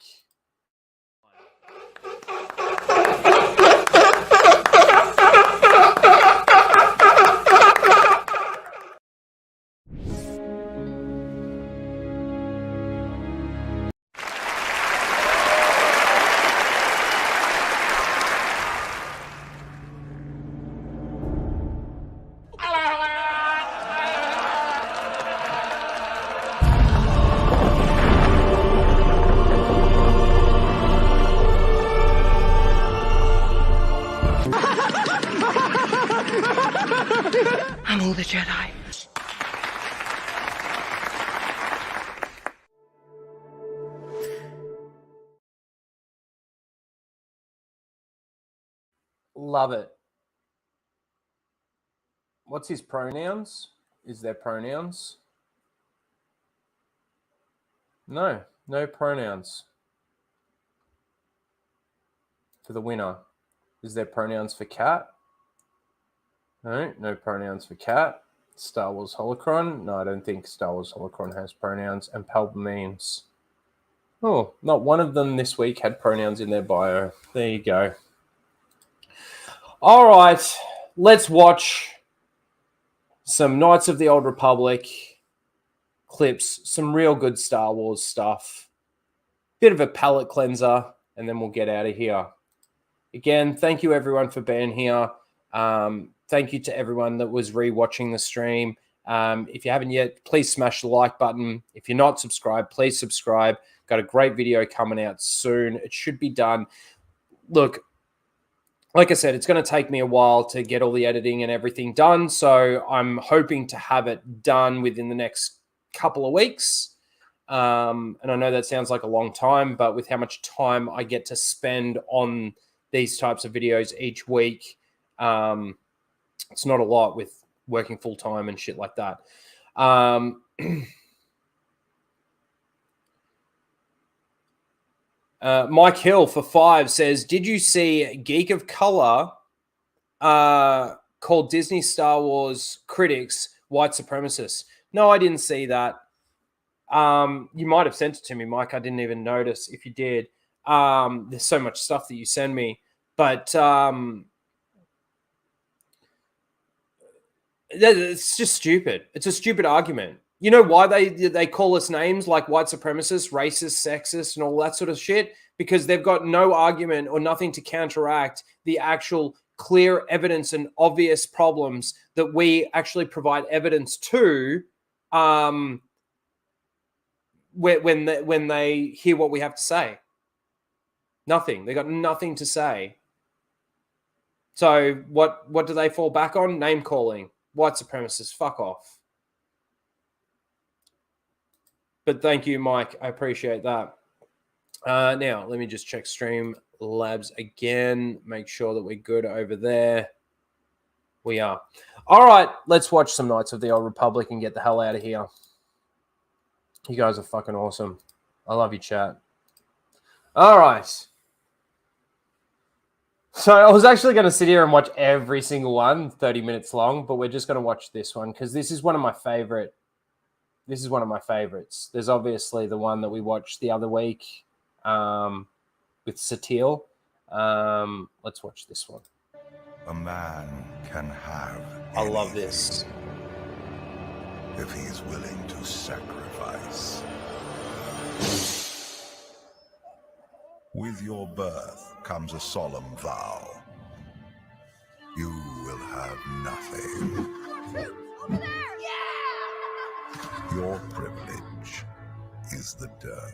[SPEAKER 13] I'm all the Jedi.
[SPEAKER 1] Love it. What's his pronouns? Is there pronouns? No pronouns for the winner. Is there pronouns for Cat? All right, no pronouns for cat. Star Wars Holocron. No, I don't think Star Wars Holocron has pronouns. And Palpamines. Oh, not one of them this week had pronouns in their bio. There you go. All right, let's watch some Knights of the Old Republic clips, some real good Star Wars stuff. Bit of a palate cleanser, and then we'll get out of here. Again, thank you everyone for being here. Thank you to everyone that was rewatching the stream. If you haven't yet, please smash the like button. If you're not subscribed, please subscribe. Got a great video coming out soon. It should be done. Look, like I said, it's going to take me a while to get all the editing and everything done. So I'm hoping to have it done within the next couple of weeks. And I know that sounds like a long time, but with how much time I get to spend on these types of videos each week, it's not a lot with working full time and shit like that. Mike Hill for 5 says, did you see Geek of Color called Disney Star Wars critics white supremacists? No, I didn't see that. You might have sent it to me, Mike. I didn't even notice if you did. There's so much stuff that you send me. But it's just stupid. It's a stupid argument. You know why they call us names like white supremacists, racist, sexist, and all that sort of shit? Because they've got no argument or nothing to counteract the actual clear evidence and obvious problems that we actually provide evidence to when they hear what we have to say. Nothing. They got nothing to say. So what do they fall back on? Name calling. White supremacists. Fuck off. But thank you, Mike. I appreciate that. Now, let me just check Streamlabs again. Make sure that we're good over there. We are. All right, let's watch some Knights of the Old Republic and get the hell out of here. You guys are fucking awesome. I love you, chat. All right. So I was actually going to sit here and watch every single one, 30 minutes long, but we're just going to watch this one because this is one of my favorite. This is one of my favorites. There's obviously the one that we watched the other week with Satil. Let's watch this one.
[SPEAKER 19] A man can have
[SPEAKER 1] I love this.
[SPEAKER 19] if he is willing to sacrifice. With your birth comes a solemn vow. You will have nothing. Your privilege is the dirt.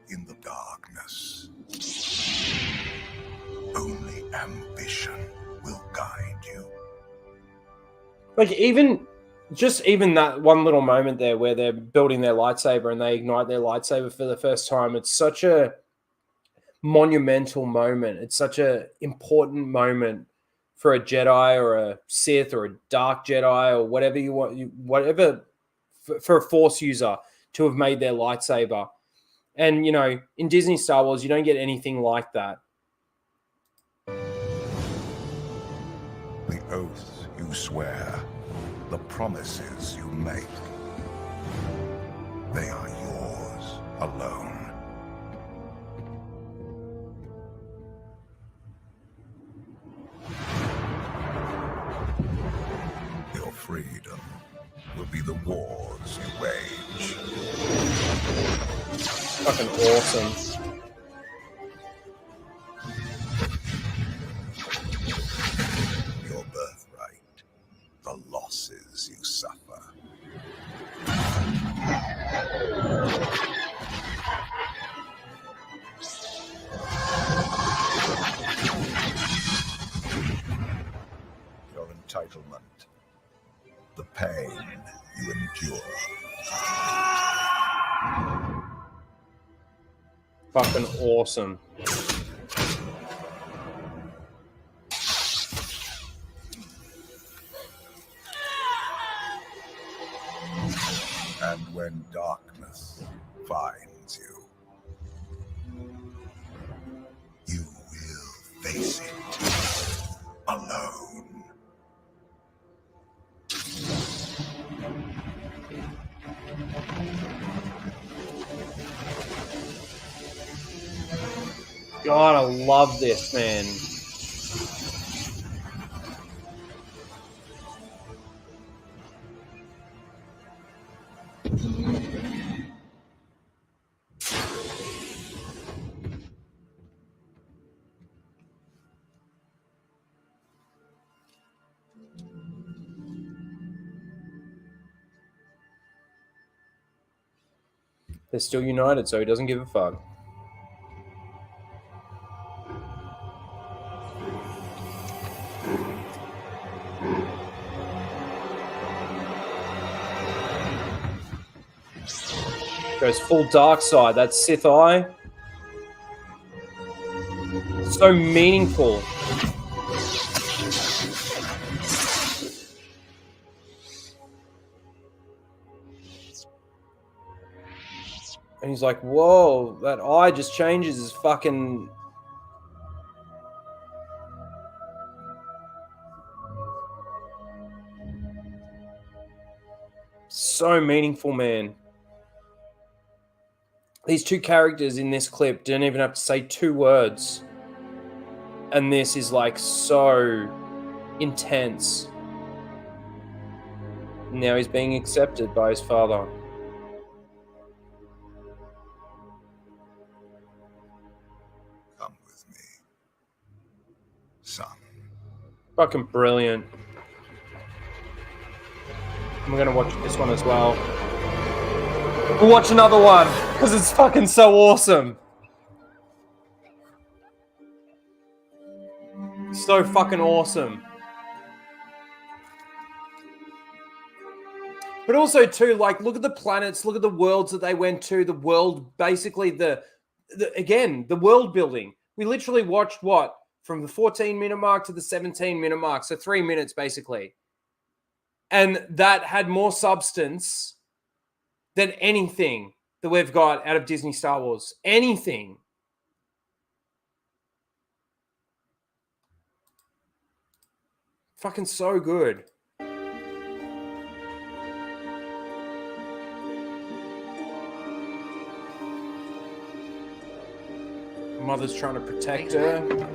[SPEAKER 19] In the darkness, only ambition will guide you.
[SPEAKER 1] Like even that one little moment there where they're building their lightsaber and they ignite their lightsaber for the first time, it's such a monumental moment. It's such a important moment for a Jedi or a Sith or a Dark Jedi or whatever you want, for a Force user to have made their lightsaber. And, you know, in Disney Star Wars, you don't get anything like that.
[SPEAKER 19] The oaths you swear, the promises you make, they are yours alone. Your freedom will be the wars you wage.
[SPEAKER 1] Fucking awesome.
[SPEAKER 19] Your birthright, the losses you suffer. Your entitlement, the pain you endure.
[SPEAKER 1] Fucking awesome.
[SPEAKER 19] And when darkness finds you, you will face it alone.
[SPEAKER 1] God, I love this, man. They're still united, so he doesn't give a fuck. Goes full dark side. That's Sith Eye. So meaningful. And he's like, whoa, that eye just changes his fucking... So meaningful, man. These two characters in this clip didn't even have to say 2 words. And this is like so intense. Now he's being accepted by his father.
[SPEAKER 19] Come with me, son.
[SPEAKER 1] Fucking brilliant. And we're gonna watch this one as well. We'll watch another one because it's fucking so awesome. So fucking awesome. But also too, like, look at the planets, look at the worlds that they went to, the world, basically again, the world building. We literally watched what? From the 14-minute mark to the 17-minute mark. So 3 minutes basically. And that had more substance than anything that we've got out of Disney Star Wars. Anything. Fucking so good. Mother's trying to protect her.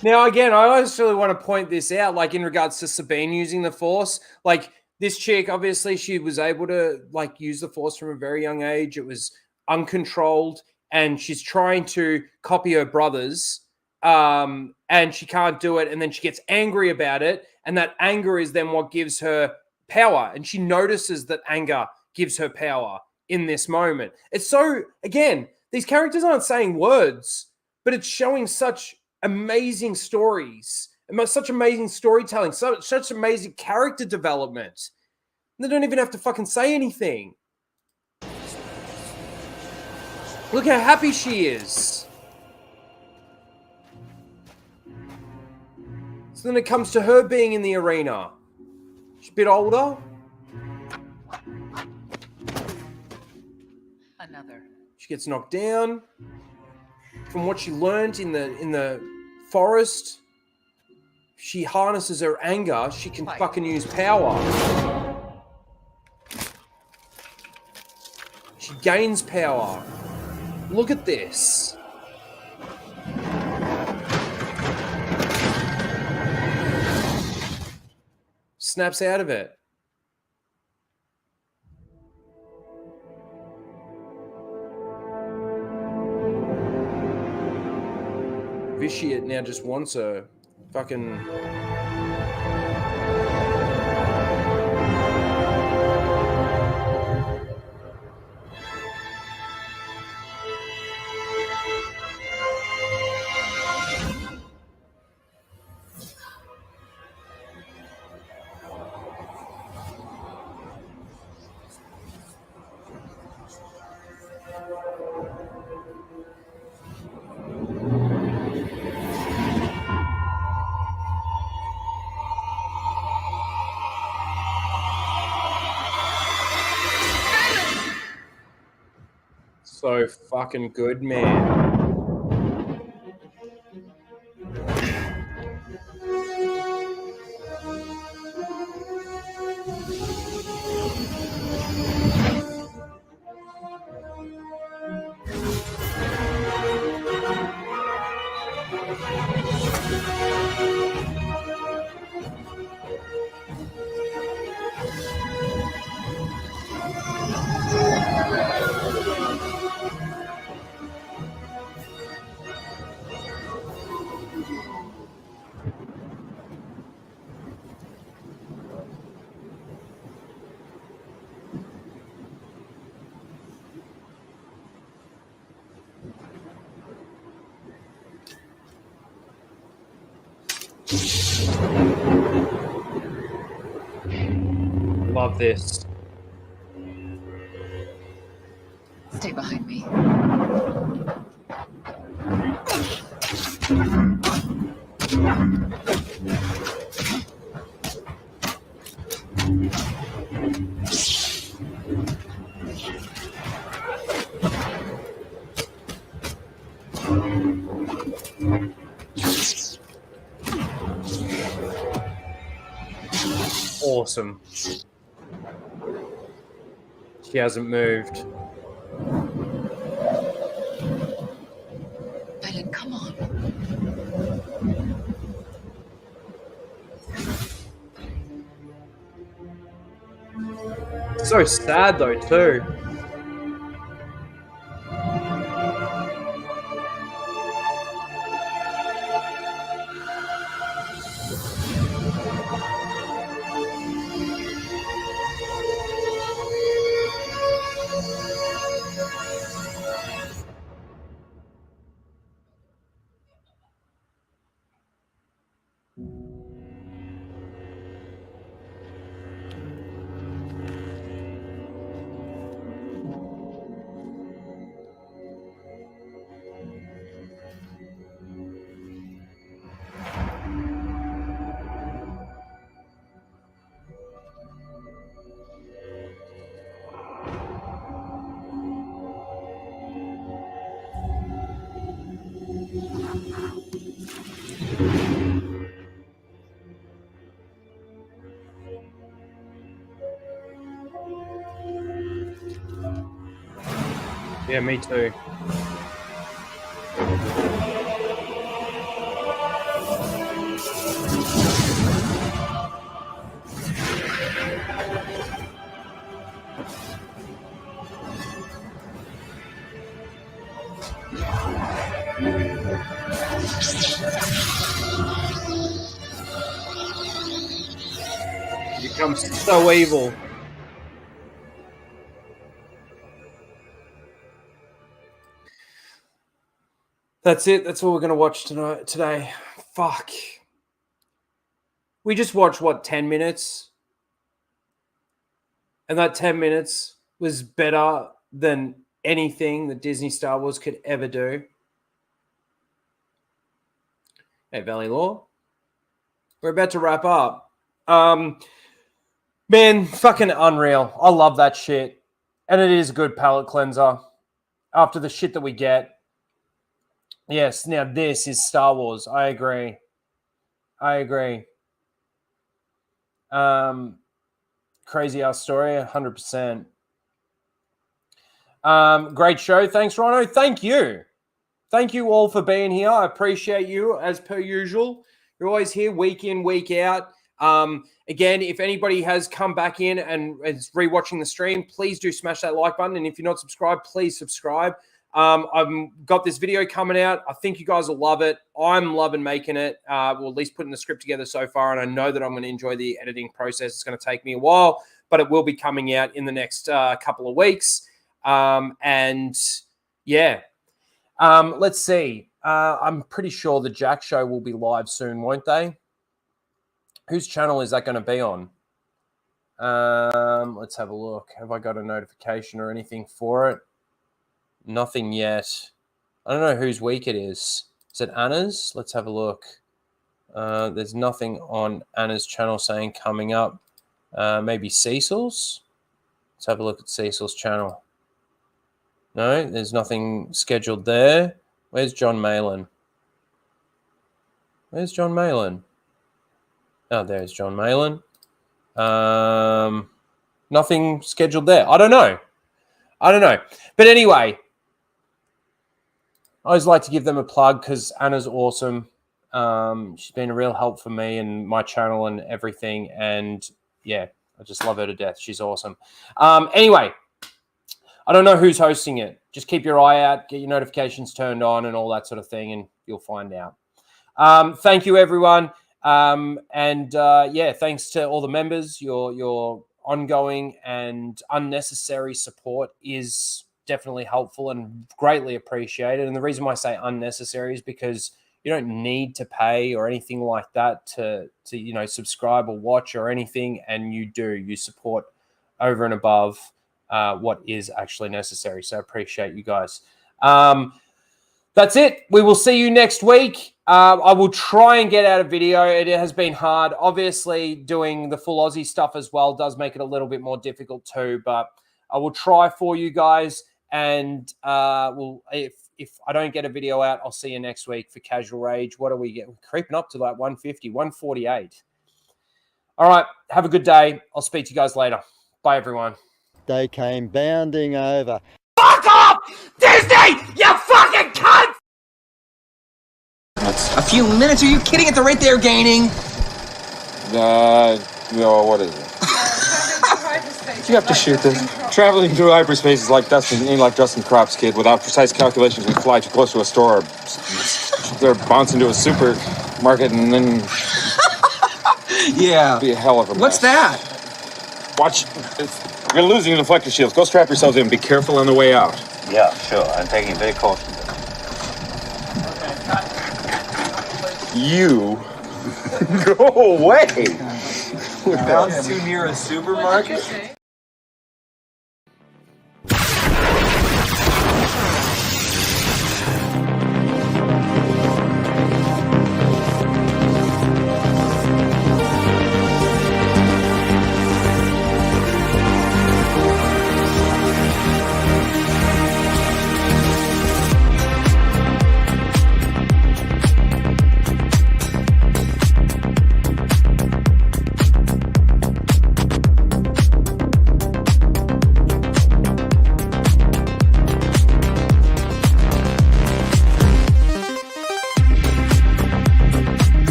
[SPEAKER 1] Now, again, I actually want to point this out, like, in regards to Sabine using the Force. Like, this chick, obviously, she was able to, like, use the Force from a very young age. It was uncontrolled, and she's trying to copy her brothers, and she can't do it, and then she gets angry about it, and that anger is then what gives her power, and she notices that anger gives her power in this moment. It's so, again, these characters aren't saying words, but it's showing such amazing stories, such amazing storytelling, such amazing character development. They don't even have to fucking say anything. Look how happy she is. So then it comes to her being in the arena. She's a bit older.
[SPEAKER 17] Another.
[SPEAKER 1] She gets knocked down. From what she learned in the forest, she harnesses her anger. She can fucking use power. She gains power. Look at this. Snaps out of it. Vitiate now just wants her. Fucking... So fucking good, man. Love this.
[SPEAKER 13] Stay behind me.
[SPEAKER 1] Awesome. She hasn't moved.
[SPEAKER 13] Belen, come on.
[SPEAKER 1] So sad though, too. Yeah, me too. He becomes so evil. That's it. That's all we're going to watch today. Fuck. We just watched, what, 10 minutes? And that 10 minutes was better than anything that Disney Star Wars could ever do. Hey, Valley Law. We're about to wrap up. Man, fucking unreal. I love that shit. And it is a good palate cleanser after the shit that we get. Yes, now this is Star Wars. I agree. Crazy ass story, 100%. Great show. Thanks, Rhino. Thank you. Thank you all for being here. I appreciate you as per usual. You're always here week in, week out. Again, if anybody has come back in and is rewatching the stream, please do smash that like button. And if you're not subscribed, please subscribe. I've got this video coming out. I think you guys will love it. I'm loving making it. Well, at least putting the script together so far, and I know that I'm going to enjoy the editing process. It's going to take me a while, but it will be coming out in the next couple of weeks. And yeah, let's see. I'm pretty sure the Jack Show will be live soon, won't they? Whose channel is that going to be on? Let's have a look. Have I got a notification or anything for it? Nothing yet. I don't know whose week it is. Is it Anna's? Let's have a look. There's nothing on Anna's channel saying coming up. Maybe Cecil's? Let's have a look at Cecil's channel. No, there's nothing scheduled there. Where's John Malin? Where's John Malin? Oh, there's John Malin. Nothing scheduled there. I don't know. But anyway, I always like to give them a plug because Anna's awesome. She's been a real help for me and my channel and everything. And yeah, I just love her to death. She's awesome. Anyway, I don't know who's hosting it. Just keep your eye out, get your notifications turned on and all that sort of thing, and you'll find out. Thank you, everyone. Yeah, thanks to all the members. Your ongoing and unnecessary support is definitely helpful and greatly appreciated. And the reason why I say unnecessary is because you don't need to pay or anything like that to subscribe or watch or anything, and you support over and above what is actually necessary. So I appreciate you guys. That's it. We will see you next week. I will try and get out a video. It has been hard. Obviously, doing the full Aussie stuff as well does make it a little bit more difficult too, but I will try for you guys. And if I don't get a video out, I'll see you next week for Casual Rage. What are we getting? Creeping up to like 150, 148. All right. Have a good day. I'll speak to you guys later. Bye, everyone.
[SPEAKER 20] They came bounding over.
[SPEAKER 10] Fuck off! Disney! You fucking cunt!
[SPEAKER 21] A few minutes? Are you kidding? At the rate they're gaining?
[SPEAKER 22] No, what is it? You have to shoot this. Traveling through hyperspace is like dusting, ain't like dusting crops, kid. Without precise calculations, we fly too close to a store. They're bounce into a supermarket and then...
[SPEAKER 21] Yeah.
[SPEAKER 22] Be a hell of a mess.
[SPEAKER 21] What's that?
[SPEAKER 22] Watch. You're losing your deflector shields. Go strap yourselves in. Be careful on the way out.
[SPEAKER 8] Yeah, sure. I'm taking very caution.
[SPEAKER 22] You go away.
[SPEAKER 21] Bounce too near a supermarket?